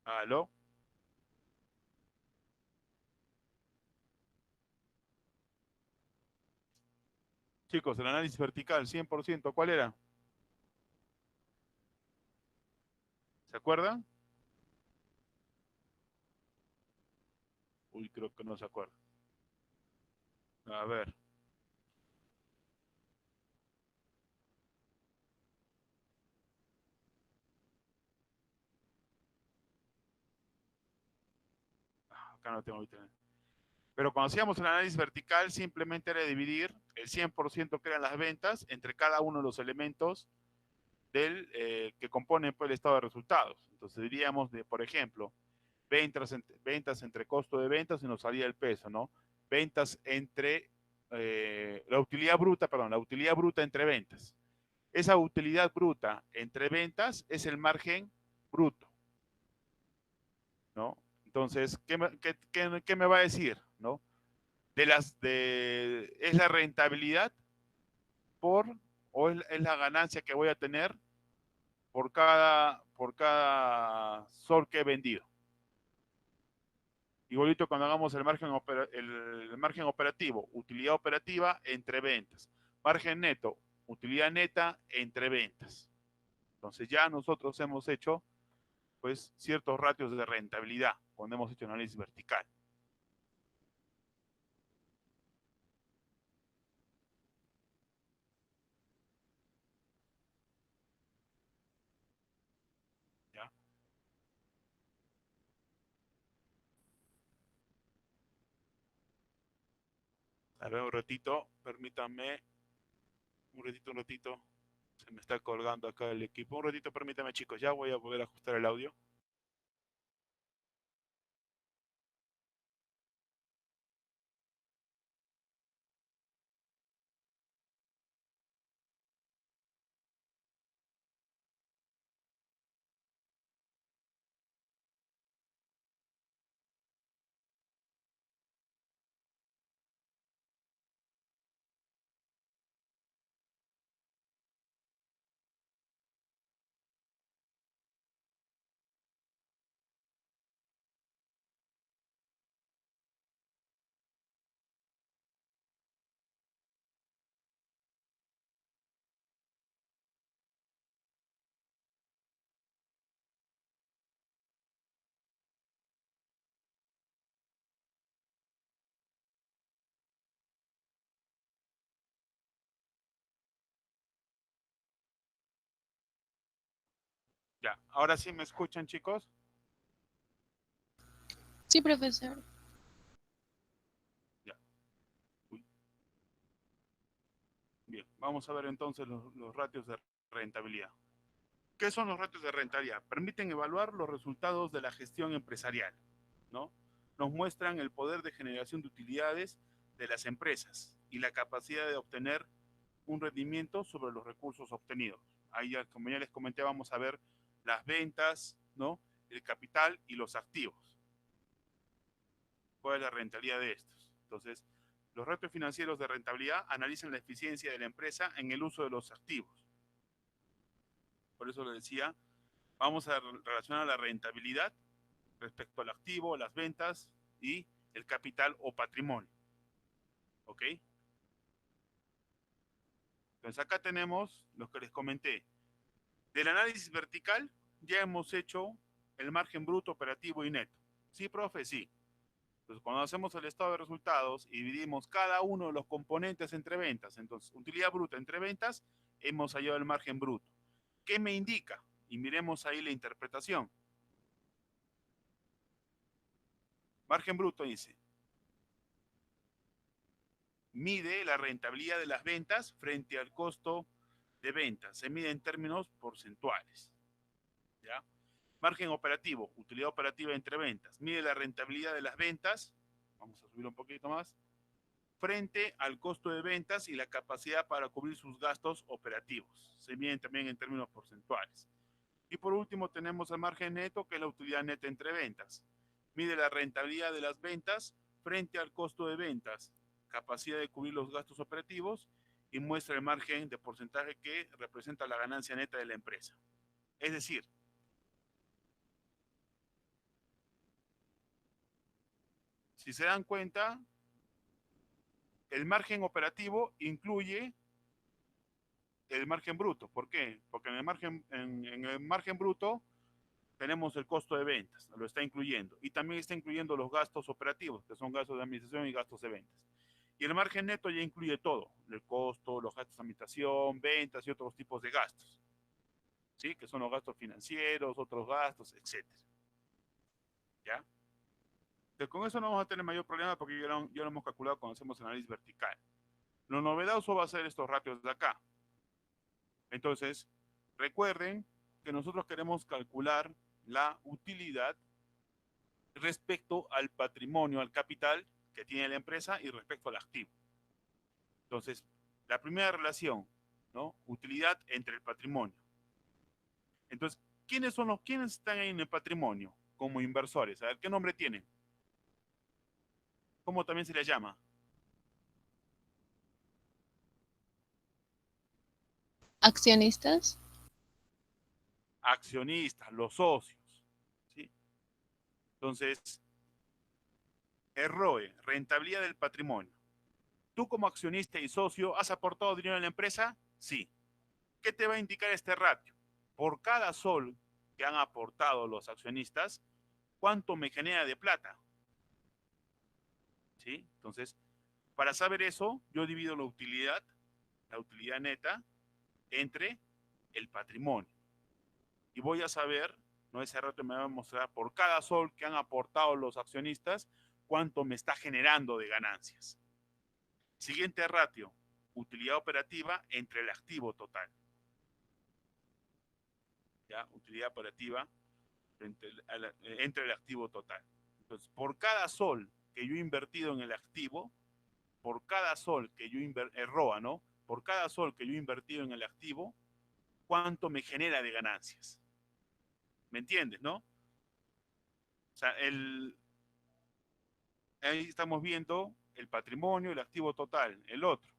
¿Aló? Chicos, el análisis vertical, 100%, ¿cuál era? ¿Se acuerdan? Uy, creo que no se acuerdan. A ver. Acá no tengo ahorita. Pero cuando hacíamos el análisis vertical, simplemente era dividir el 100% que eran las ventas entre cada uno de los elementos que componen pues, el estado de resultados. Entonces diríamos, por ejemplo, ventas entre costo de ventas y nos salía el peso, ¿no? Ventas entre la utilidad bruta entre ventas. Esa utilidad bruta entre ventas es el margen bruto, ¿no? Entonces, ¿qué me va a decir, no? ¿Es la rentabilidad o es la ganancia que voy a tener por por cada sol que he vendido. Igualito cuando hagamos el margen operativo, utilidad operativa entre ventas. Margen neto, utilidad neta entre ventas. Entonces ya nosotros hemos hecho pues ciertos ratios de rentabilidad cuando hemos hecho análisis vertical. ¿Ya? A ver, un ratito, permítanme, un ratito, se me está colgando acá el equipo. Un ratito, permítame chicos, ya voy a poder ajustar el audio. Ya, ahora sí me escuchan chicos. Sí, profesor. Ya. Uy. Bien, vamos a ver entonces los ratios de rentabilidad. ¿Qué son los ratios de rentabilidad? Permiten evaluar los resultados de la gestión empresarial, ¿no? Nos muestran el poder de generación de utilidades de las empresas y la capacidad de obtener un rendimiento sobre los recursos obtenidos. Ahí, ya, como ya les comenté, vamos a ver las ventas, ¿no? El capital y los activos. ¿Cuál es la rentabilidad de estos? Entonces, los ratios financieros de rentabilidad analizan la eficiencia de la empresa en el uso de los activos. Por eso les decía, vamos a relacionar la rentabilidad respecto al activo, las ventas y el capital o patrimonio. ¿Ok? Entonces acá tenemos lo que les comenté. Del análisis vertical ya hemos hecho el margen bruto, operativo y neto. ¿Sí, profe? Sí. Entonces cuando hacemos el estado de resultados y dividimos cada uno de los componentes entre ventas, entonces utilidad bruta entre ventas, hemos hallado el margen bruto. ¿Qué me indica? Y miremos ahí la interpretación. Margen bruto dice, mide la rentabilidad de las ventas frente al costo de ventas. Se mide en términos porcentuales. ¿Ya? Margen operativo, utilidad operativa entre ventas. Mide la rentabilidad de las ventas. Vamos a subir un poquito más. Frente al costo de ventas y la capacidad para cubrir sus gastos operativos. Se miden también en términos porcentuales. Y por último tenemos el margen neto, que es la utilidad neta entre ventas. Mide la rentabilidad de las ventas frente al costo de ventas, capacidad de cubrir los gastos operativos y muestra el margen de porcentaje que representa la ganancia neta de la empresa. Es decir, si se dan cuenta, el margen operativo incluye el margen bruto. ¿Por qué? Porque en el margen bruto tenemos el costo de ventas, lo está incluyendo. Y también está incluyendo los gastos operativos, que son gastos de administración y gastos de ventas. Y el margen neto ya incluye todo, el costo, los gastos de administración, ventas y otros tipos de gastos. ¿Sí? Que son los gastos financieros, otros gastos, etcétera. ¿Ya? Entonces, con eso no vamos a tener mayor problema porque ya lo hemos calculado cuando hacemos análisis vertical. Lo novedoso va a ser estos ratios de acá. Entonces, recuerden que nosotros queremos calcular la utilidad respecto al patrimonio, al capital que tiene la empresa y respecto al activo. Entonces, la primera relación, ¿no? Utilidad entre el patrimonio. Entonces, ¿quiénes están ahí en el patrimonio como inversores? A ver, ¿qué nombre tienen? ¿Cómo también se les llama? Accionistas. accionistas, los socios, ¿sí? Entonces, ROE, rentabilidad del patrimonio. ¿Tú como accionista y socio has aportado dinero en la empresa? Sí. ¿Qué te va a indicar este ratio? Por cada sol que han aportado los accionistas, ¿cuánto me genera de plata? ¿Sí? Entonces, para saber eso, yo divido la utilidad neta, entre el patrimonio. Y voy a saber, ¿no? Ese ratio me va a mostrar por cada sol que han aportado los accionistas, cuánto me está generando de ganancias. Siguiente ratio, utilidad operativa entre el activo total. ¿Ya? Utilidad operativa entre el activo total. Entonces, por cada sol que yo he invertido en el activo, por cada sol que yo ROA, ¿no? Por cada sol que yo he invertido en el activo, ¿cuánto me genera de ganancias? ¿Me entiendes, no? O sea, ahí estamos viendo el patrimonio, el activo total, el otro,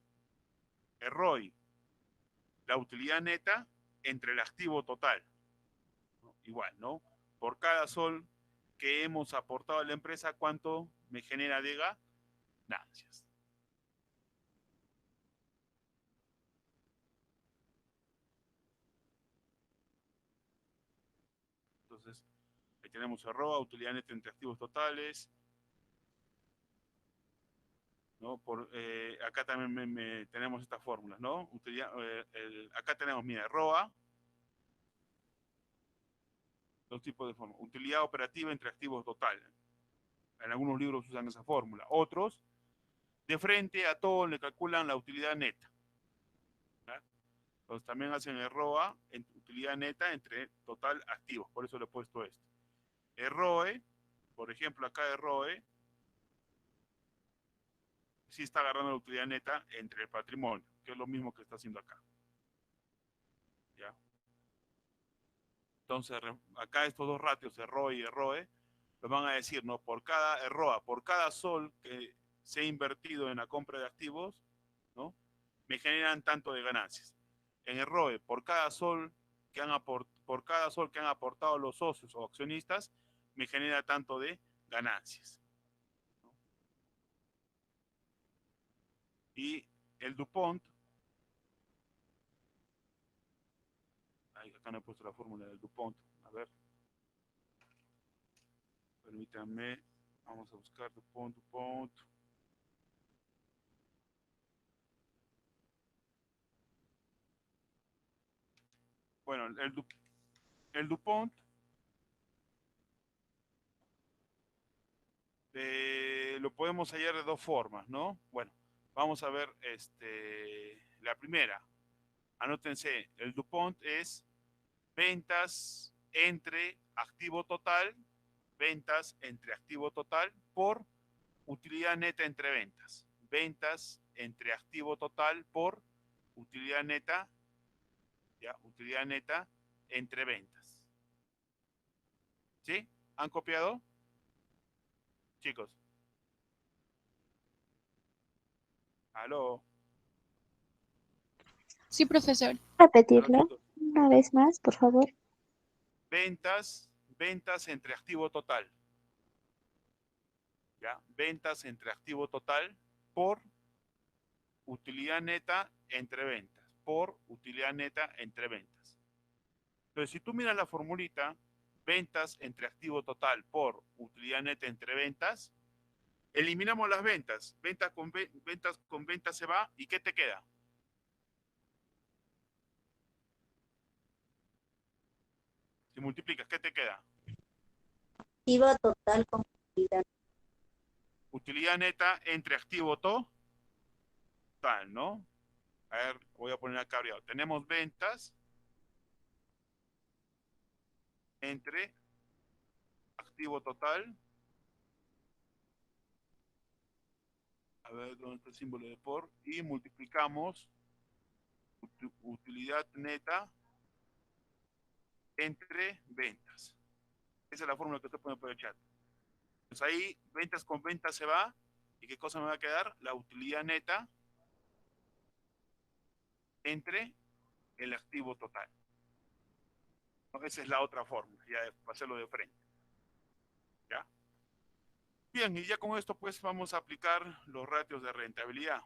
el ROI, la utilidad neta entre el activo total. ¿No? Igual, ¿no? Por cada sol que hemos aportado a la empresa, ¿cuánto me genera de ganancias? Entonces, ahí tenemos el ROA, utilidad neta entre activos totales, ¿no? Acá también tenemos estas fórmulas, ¿no? Acá tenemos, mira, ROA, dos tipos de fórmulas. Utilidad operativa entre activos totales. En algunos libros usan esa fórmula. Otros, de frente a todo le calculan la utilidad neta. ¿Ya? Entonces también hacen el ROA, utilidad neta entre total activos. Por eso le he puesto esto. El ROE, por ejemplo, acá el ROE, sí está agarrando la utilidad neta entre el patrimonio, que es lo mismo que está haciendo acá. ¿Ya? Entonces, acá estos dos ratios, el ROE y el ROE, nos van a decir, ¿no? Por cada ROA, por cada sol que se ha invertido en la compra de activos, ¿no? Me generan tanto de ganancias. En el ROE, por cada sol que han aportado los socios o accionistas, me genera tanto de ganancias. ¿No? Y el DuPont, acá no he puesto la fórmula del DuPont, a ver, permítanme, vamos a buscar DuPont. Bueno, el DuPont lo podemos hallar de dos formas, ¿no? Bueno, vamos a ver la primera. Anótense, el DuPont es ventas entre activo total por utilidad neta entre ventas. Ventas entre activo total por utilidad neta, ¿ya? Utilidad neta entre ventas. ¿Sí? ¿Han copiado? Chicos. Aló. Sí, profesor. Aló, Repetirlo chicos. una vez más, por favor. Ventas entre activo total. ¿Ya? Ventas entre activo total por utilidad neta entre ventas. Por utilidad neta entre ventas. Entonces, si tú miras la formulita, ventas entre activo total por utilidad neta entre ventas, eliminamos las ventas. Ventas con ventas se va, ¿y qué te queda? Si multiplicas, ¿qué te queda? Activo total con utilidad. Utilidad neta entre activo total, ¿no? A ver, voy a poner acá abreviado. Tenemos ventas entre activo total. A ver, ¿dónde está el símbolo de por? Y multiplicamos utilidad neta entre ventas. Esa es la fórmula que usted puede poner en el chat. Pues ahí, ventas con ventas se va. ¿Y qué cosa me va a quedar? La utilidad neta entre el activo total. ¿no? Esa es la otra fórmula, ya para hacerlo de frente. ¿Ya? Bien, y ya con esto pues vamos a aplicar los ratios de rentabilidad.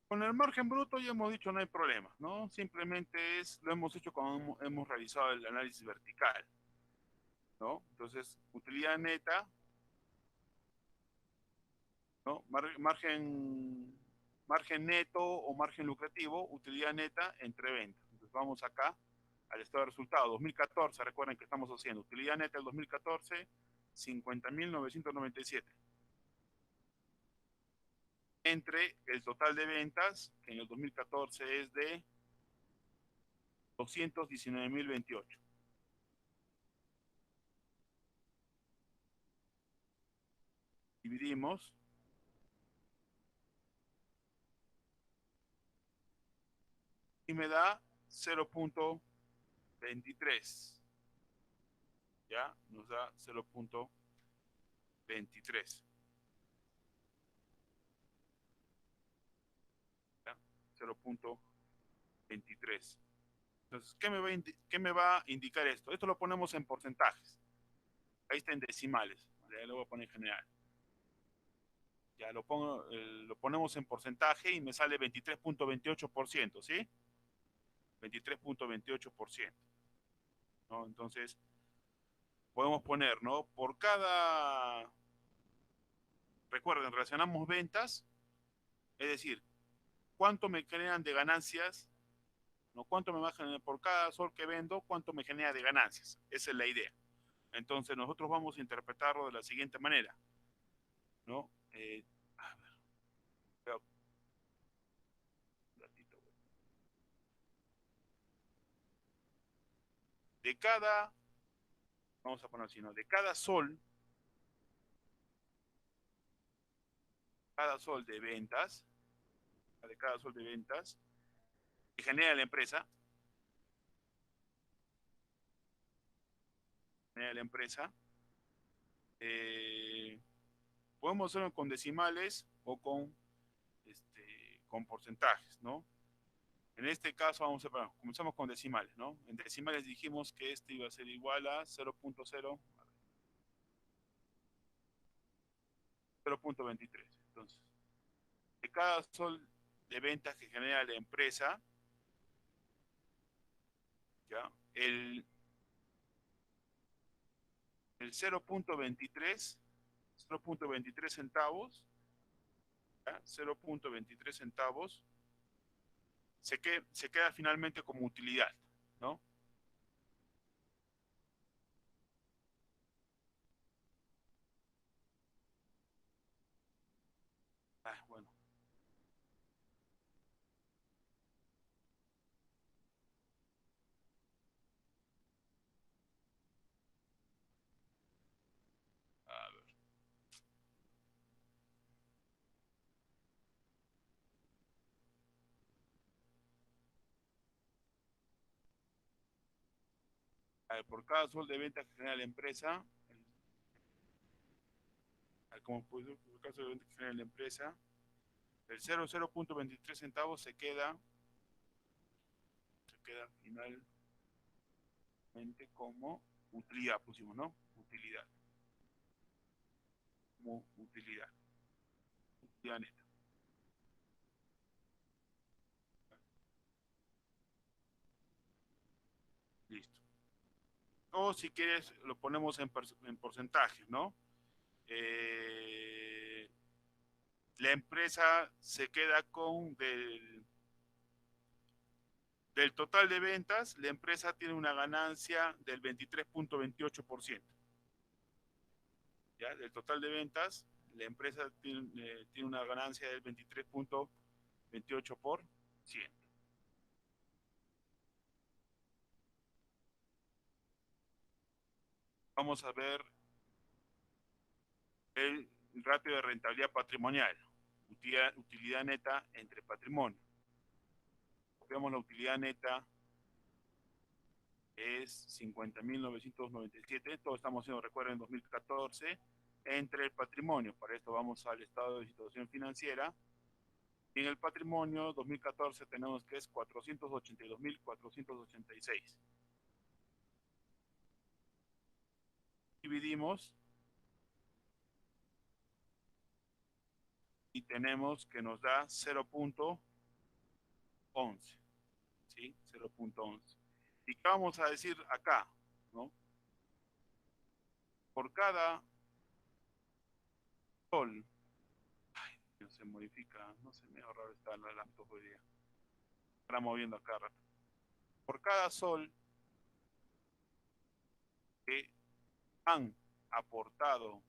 Con el margen bruto ya hemos dicho no hay problema, ¿no? Simplemente lo hemos hecho cuando hemos realizado el análisis vertical, ¿no? Entonces, utilidad neta, ¿no? Margen neto o margen lucrativo, utilidad neta entre ventas. Entonces vamos acá al estado de resultados, 2014, recuerden que estamos haciendo utilidad neta del 2014, 50.997. Entre el total de ventas, que en el 2014 es de 219.028. Dividimos y me da 0.23. ¿Ya? Nos da 0.23. ¿Ya? 0.23. Entonces, ¿qué me va a indicar esto? Esto lo ponemos en porcentajes. Ahí está en decimales. Ya lo voy a poner en general. Ya lo ponemos en porcentaje y me sale 23.28%, ¿sí? 23.28%. ¿No? Entonces, podemos poner, ¿no? Por cada, recuerden, relacionamos ventas, es decir, cuánto me generan de ganancias, ¿no? Cuánto me va a generar por cada sol que vendo, cuánto me genera de ganancias. Esa es la idea. Entonces, nosotros vamos a interpretarlo de la siguiente manera, ¿no? A ver, veo un ratito. De cada, vamos a poner así, ¿no? De cada sol de ventas, de cada sol de ventas que genera la empresa, eh, podemos hacerlo con decimales o con porcentajes, ¿no? En este caso, bueno, comenzamos con decimales, ¿no? En decimales dijimos que este iba a ser igual a 0.23. Entonces, de cada sol de ventas que genera la empresa, ¿ya? El 0.23 centavos, ¿ya? 0.23 centavos se queda finalmente como utilidad, ¿no? Bueno, a ver. A ver, por cada sol de venta que genera la empresa, como por el caso de venta que genera la empresa, el 0.23 centavos se queda finalmente como utilidad, pusimos, ¿no? Utilidad. Como utilidad. Utilidad neta. Listo. O si quieres, lo ponemos en porcentajes, ¿no? La empresa se queda con del total de ventas, la empresa tiene una ganancia del 23.28%. ¿Ya? Del total de ventas, la empresa tiene una ganancia del 23.28%. Vamos a ver el ratio de rentabilidad patrimonial, utilidad neta entre patrimonio. Veamos la utilidad neta es 50.997, todo estamos haciendo, recuerden, en 2014, entre el patrimonio. Para esto vamos al estado de situación financiera, Y en el patrimonio 2014 tenemos que es 482.486. Dividimos y tenemos que nos da 0.11. ¿Sí? 0.11. ¿Y qué vamos a decir acá? ¿No? Por cada sol, no se modifica, no sé, me raro está la laptop hoy día. Estará moviendo acá rato. Por cada sol que han aportado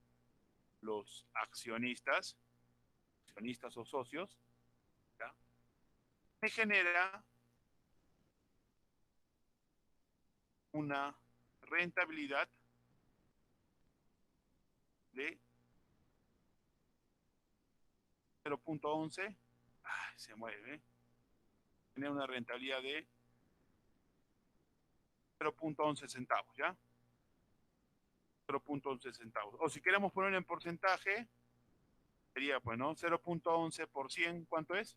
los accionistas o socios, ¿ya? Me genera una rentabilidad de 0.11. Se mueve, ¿eh? Tiene una rentabilidad de 0.11 centavos, ¿ya? 0.11 centavos. O si queremos poner en porcentaje, sería, pues, ¿no? 0.11 por 100, ¿cuánto es?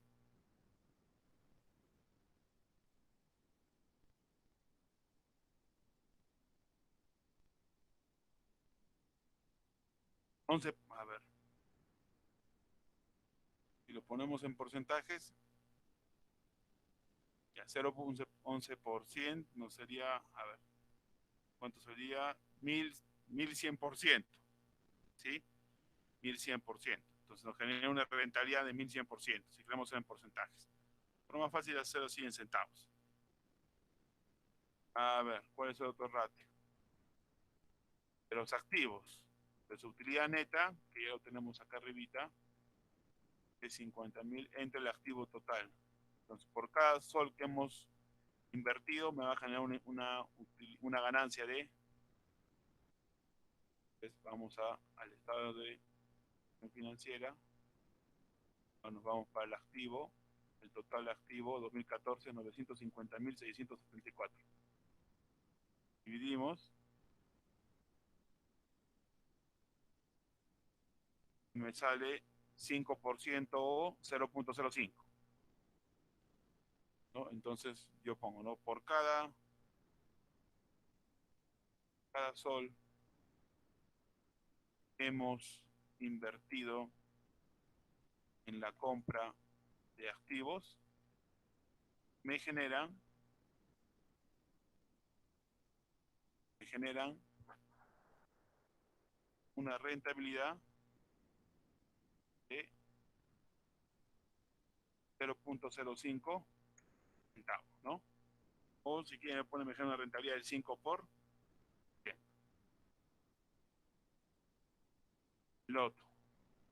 11, a ver. Si lo ponemos en porcentajes, ya 0.11 por 100 nos sería, a ver, ¿cuánto sería? 1100%, ¿sí? 1100%. Entonces nos genera una rentabilidad de 1100%, si queremos en porcentajes. Pero más fácil hacerlo así en centavos. A ver, ¿cuál es el otro ratio? De los activos, de su utilidad neta, que ya lo tenemos acá arribita, de 50.000 entre el activo total. Entonces, por cada sol que hemos invertido, me va a generar una ganancia de, pues vamos al estado de financiera, nos vamos para el activo, el total activo 2014, 950.674. Dividimos, y me sale 5% o 0.05. ¿No? Entonces yo pongo, ¿no? Por cada sol hemos invertido en la compra de activos, me generan una rentabilidad de 0.05 centavos, ¿no? O si quieren poner mejor una rentabilidad del 5%. El otro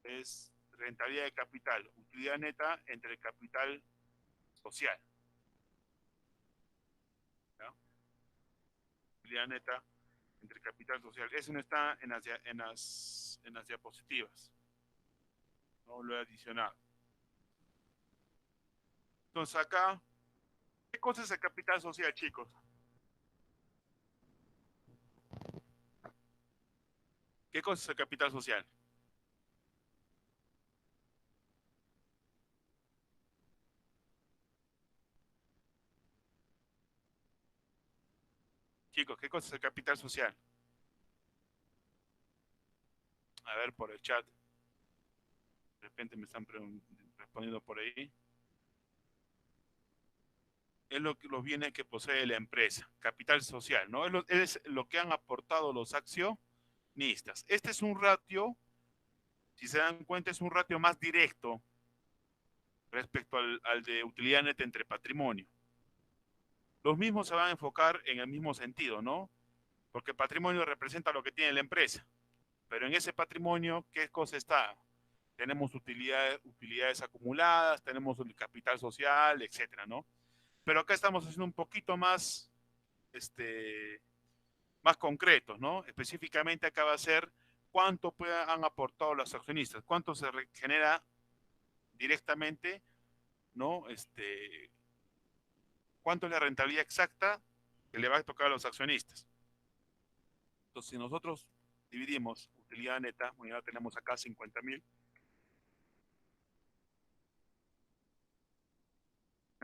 es rentabilidad de capital, utilidad neta entre el capital social, ¿ya? Utilidad neta entre capital social. Eso no está en las diapositivas. No lo he adicionado. Entonces acá, ¿qué cosa es el capital social, chicos? ¿Qué cosa es el capital social? Chicos, ¿qué cosa es el capital social? A ver, por el chat. De repente me están respondiendo por ahí. Es los bienes que posee la empresa, capital social, ¿no? Es lo que han aportado los accionistas. Este es un ratio, si se dan cuenta, es un ratio más directo respecto al de utilidad neta entre patrimonio. Los mismos se van a enfocar en el mismo sentido, ¿no? Porque patrimonio representa lo que tiene la empresa. Pero en ese patrimonio, ¿qué cosa está? Tenemos utilidades acumuladas, tenemos el capital social, etcétera, ¿no? Pero acá estamos haciendo un poquito más, más concretos, ¿no? Específicamente acá va a ser cuánto han aportado los accionistas, cuánto se genera directamente, ¿no? Cuánto es la rentabilidad exacta que le va a tocar a los accionistas. Entonces, si nosotros dividimos utilidad neta, bueno, ya tenemos acá 50.000,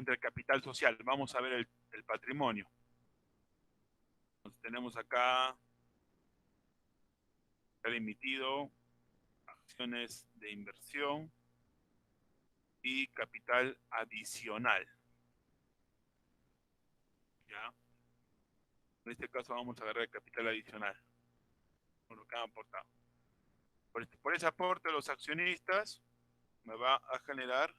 entre el capital social. Vamos a ver el patrimonio. Entonces, tenemos acá capital emitido, acciones de inversión y capital adicional. ¿Ya? En este caso vamos a agarrar el capital adicional, por lo que han aportado. Por ese aporte de los accionistas me va a generar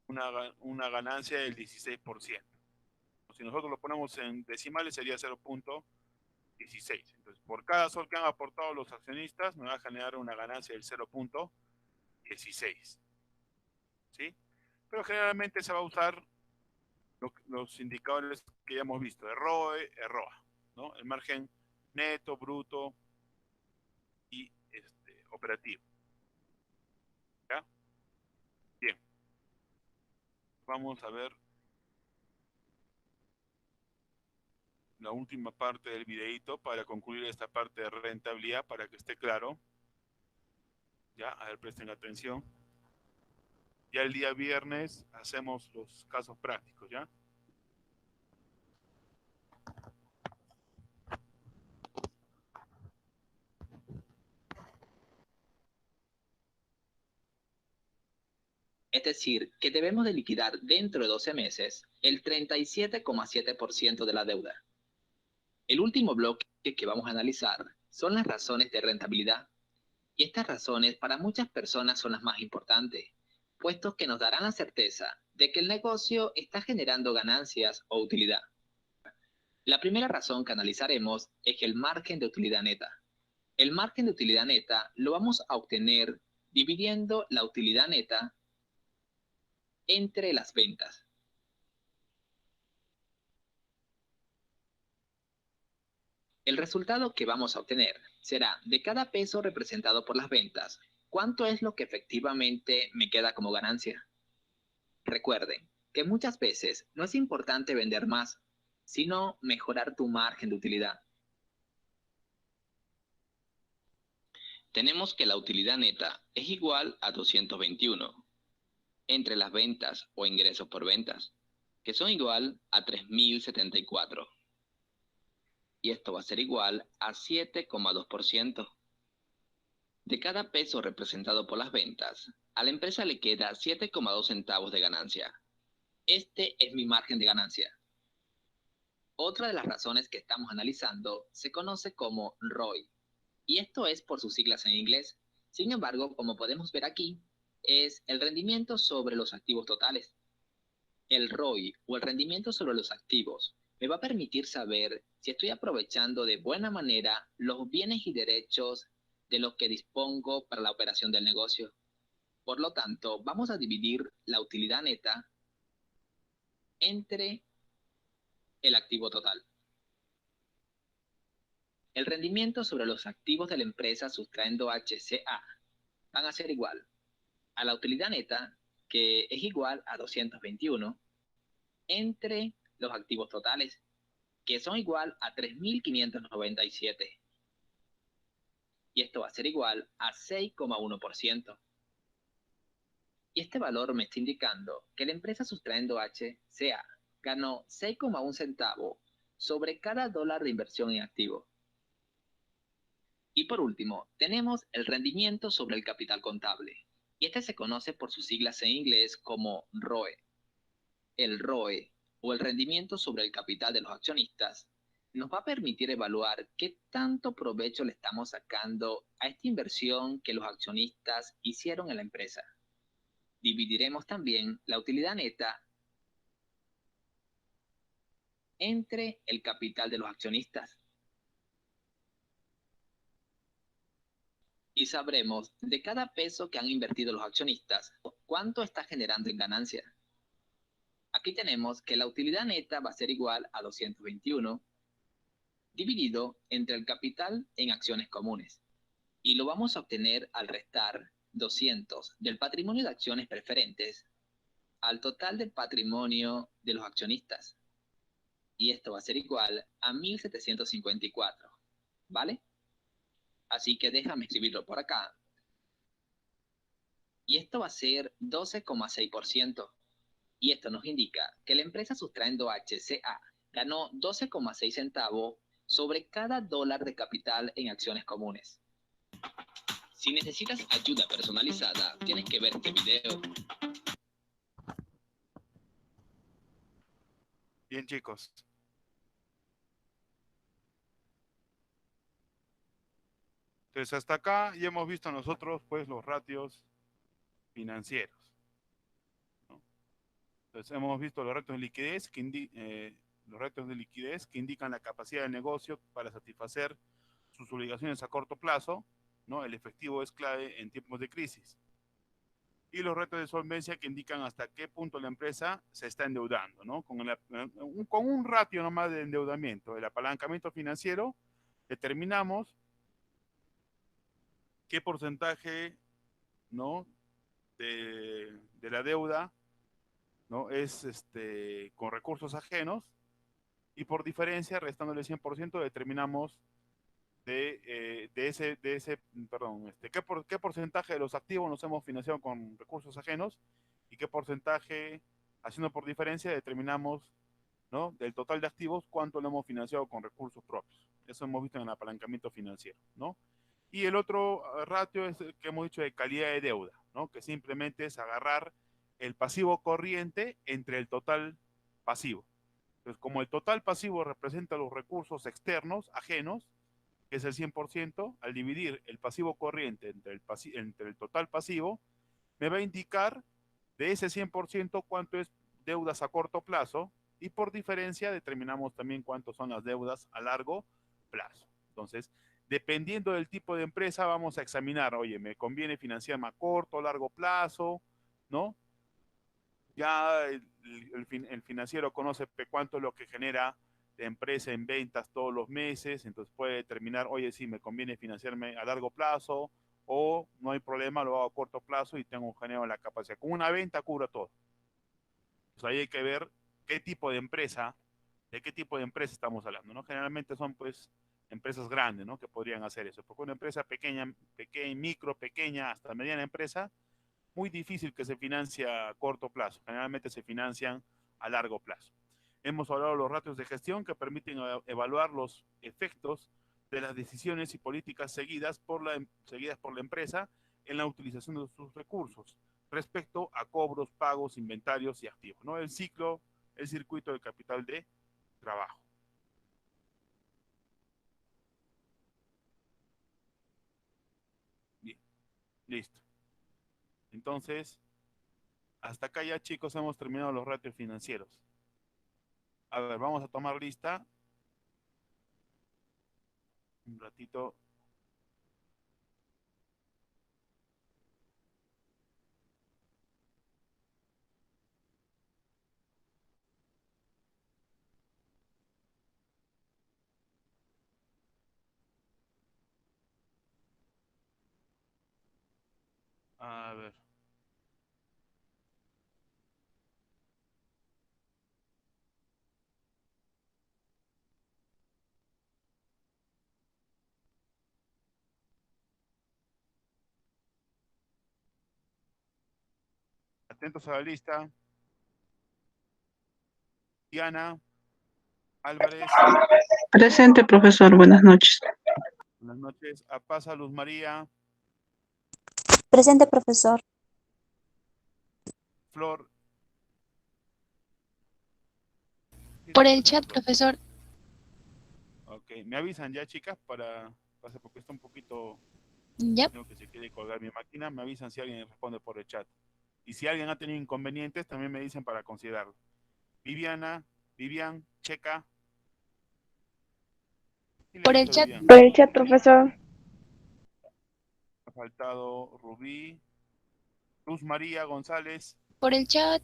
una ganancia del 16%. Si nosotros lo ponemos en decimales sería 0.16. Entonces, por cada sol que han aportado los accionistas me va a generar una ganancia del 0.16. ¿Sí? Pero generalmente se va a usar los indicadores que ya hemos visto, de ROE, ROA, ¿no? El margen neto, bruto y operativo. ¿Ya? Bien. Vamos a ver la última parte del videito para concluir esta parte de rentabilidad, para que esté claro. Ya, a ver, presten atención. Ya el día viernes hacemos los casos prácticos, ¿ya? Es decir, que debemos de liquidar dentro de 12 meses el 37,7% de la deuda. El último bloque que vamos a analizar son las razones de rentabilidad. Y estas razones para muchas personas son las más importantes, puesto que nos darán la certeza de que el negocio está generando ganancias o utilidad. La primera razón que analizaremos es el margen de utilidad neta. El margen de utilidad neta lo vamos a obtener dividiendo la utilidad neta entre las ventas. El resultado que vamos a obtener será de cada peso representado por las ventas, ¿cuánto es lo que efectivamente me queda como ganancia? Recuerden que muchas veces no es importante vender más, sino mejorar tu margen de utilidad. Tenemos que la utilidad neta es igual a 221 entre las ventas o ingresos por ventas, que son igual a 3.074. Y esto va a ser igual a 7,2%. De cada peso representado por las ventas, a la empresa le queda 7,2 centavos de ganancia. Este es mi margen de ganancia. Otra de las razones que estamos analizando se conoce como ROI, y esto es por sus siglas en inglés. Sin embargo, como podemos ver aquí, es el rendimiento sobre los activos totales. El ROI o el rendimiento sobre los activos me va a permitir saber si estoy aprovechando de buena manera los bienes y derechos de los que dispongo para la operación del negocio. Por lo tanto, vamos a dividir la utilidad neta entre el activo total. El rendimiento sobre los activos de la empresa sustrayendo HCA van a ser igual a la utilidad neta, que es igual a 221, entre los activos totales, que son igual a 3.597. Y esto va a ser igual a 6,1%. Y este valor me está indicando que la empresa sustrayendo HCA ganó 6,1 centavos sobre cada dólar de inversión en activo. Y por último, tenemos el rendimiento sobre el capital contable. Y este se conoce por sus siglas en inglés como ROE. El ROE, o el rendimiento sobre el capital de los accionistas, nos va a permitir evaluar qué tanto provecho le estamos sacando a esta inversión que los accionistas hicieron en la empresa. Dividiremos también la utilidad neta entre el capital de los accionistas. Y sabremos de cada peso que han invertido los accionistas, cuánto está generando en ganancia. Aquí tenemos que la utilidad neta va a ser igual a 221 dividido entre el capital en acciones comunes. Y lo vamos a obtener al restar 200 del patrimonio de acciones preferentes al total del patrimonio de los accionistas. Y esto va a ser igual a 1.754, ¿vale? Así que déjame escribirlo por acá. y esto va a ser 12,6%. Y esto nos indica que la empresa Sustraendo HCA ganó 12,6 centavos sobre cada dólar de capital en acciones comunes. Si necesitas ayuda personalizada, tienes que ver este video. Bien, chicos. Entonces, hasta acá ya hemos visto nosotros, pues, los ratios financieros, ¿no? Entonces, hemos visto los ratios de liquidez los ratios de liquidez que indican la capacidad del negocio para satisfacer sus obligaciones a corto plazo, ¿no? El efectivo es clave en tiempos de crisis. Y los ratios de solvencia que indican hasta qué punto la empresa se está endeudando, ¿no? Con un ratio nomás de endeudamiento, el apalancamiento financiero, determinamos qué porcentaje, ¿no? de la deuda, ¿no? Es con recursos ajenos, y por diferencia, restándole 100%, determinamos qué porcentaje de los activos nos hemos financiado con recursos ajenos y qué porcentaje, haciendo por diferencia, determinamos, ¿no? Del total de activos, cuánto lo hemos financiado con recursos propios. Eso hemos visto en el apalancamiento financiero, ¿no? Y el otro ratio es el que hemos dicho de calidad de deuda, ¿no? Que simplemente es agarrar el pasivo corriente entre el total pasivo. Entonces, como el total pasivo representa los recursos externos, ajenos, que es el 100%, al dividir el pasivo corriente entre el total pasivo, me va a indicar de ese 100% cuánto es deudas a corto plazo, y por diferencia determinamos también cuánto son las deudas a largo plazo. Entonces, dependiendo del tipo de empresa, vamos a examinar, oye, ¿me conviene financiarme a corto o largo plazo? ¿No? Ya el financiero conoce cuánto es lo que genera la empresa en ventas todos los meses, entonces puede determinar, oye, sí, me conviene financiarme a largo plazo, o no hay problema, lo hago a corto plazo y tengo generado la capacidad. Con una venta cubro todo. Pues ahí hay que ver qué tipo de empresa, de qué tipo de empresa estamos hablando, ¿no? Generalmente son, pues, empresas grandes, ¿no? Que podrían hacer eso. Porque una empresa pequeña, micro, pequeña, hasta mediana empresa, muy difícil que se financie a corto plazo. Generalmente se financian a largo plazo. Hemos hablado de los ratios de gestión que permiten evaluar los efectos de las decisiones y políticas seguidas por la empresa en la utilización de sus recursos respecto a cobros, pagos, inventarios y activos, ¿no? El circuito de capital de trabajo. Bien, listo. Entonces, hasta acá ya, chicos, hemos terminado los ratios financieros. A ver, vamos a tomar lista. Un ratito. A ver. Atentos a la lista. Diana Álvarez. Presente, profesor. Buenas noches. Buenas noches. Apasa Luz María. Presente, profesor. Flor. Por el chat, profesor. Ok, me avisan ya, chicas, porque está un poquito, Yep. tengo que se quiere colgar mi máquina, me avisan si alguien responde por el chat. Y si alguien ha tenido inconvenientes, también me dicen para considerarlo. Vivian, Checa. Por el chat. Vivian? Por el chat, profesor. Ha faltado Rubí. Luz María González. Por el chat.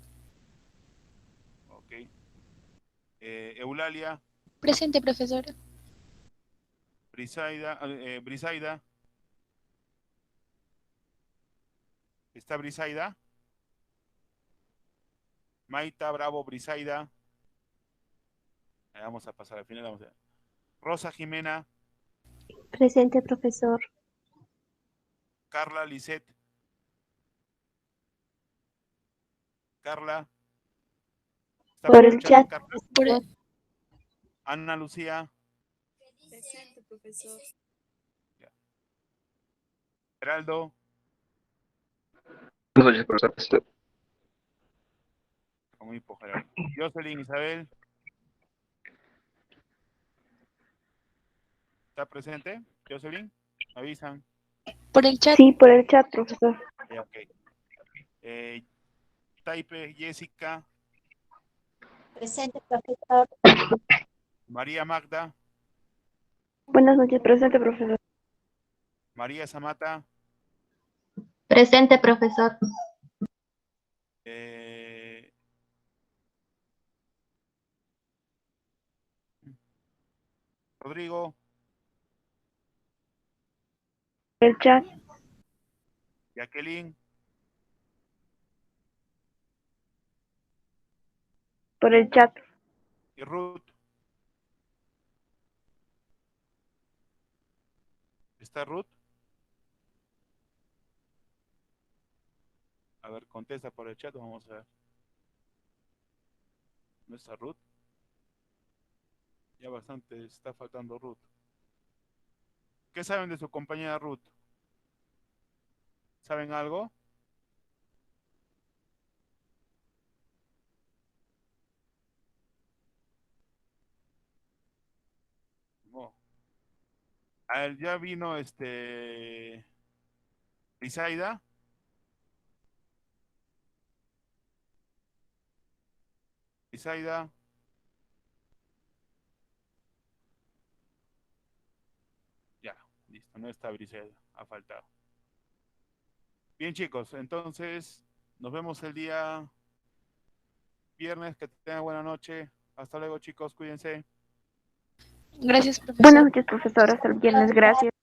Ok. Eulalia. Presente, profesor. Brisaida. ¿Está Brisaida? Maita, Bravo, Brisaida. Vamos a pasar al final. Rosa Jimena. Presente, profesor. Carla Lisette. Carla. ¿Está Por el chat. Carla? Por el- Ana Lucía. Presente, profesor. Geraldo. Buenas noches, profesor. Como hipo, Geraldo. Jocelyn Isabel. ¿Está presente? Jocelyn, ¿me avisan? por el chat. Sí, por el chat, profesor. Ya, ok. Taipe, Jessica, Presente, profesor. María Magda, Buenas noches, presente, profesor. María Zamata, Presente, profesor. Rodrigo, El chat. Jacqueline, Por el chat. y Ruth. ¿Está Ruth? A ver, contesta por el chat, vamos a ver. ¿No está Ruth? Ya bastante, está faltando Ruth. ¿Qué saben de su compañera Ruth? ¿Saben algo? No. A ver, ya vino Lizaida. Lizaida. Ya, listo, no está Briselda, ha faltado. Bien, chicos, entonces nos vemos el día viernes, que tengan buena noche. Hasta luego, chicos, cuídense. Gracias, profesor. Buenas noches, profesor. Hasta el viernes. Gracias.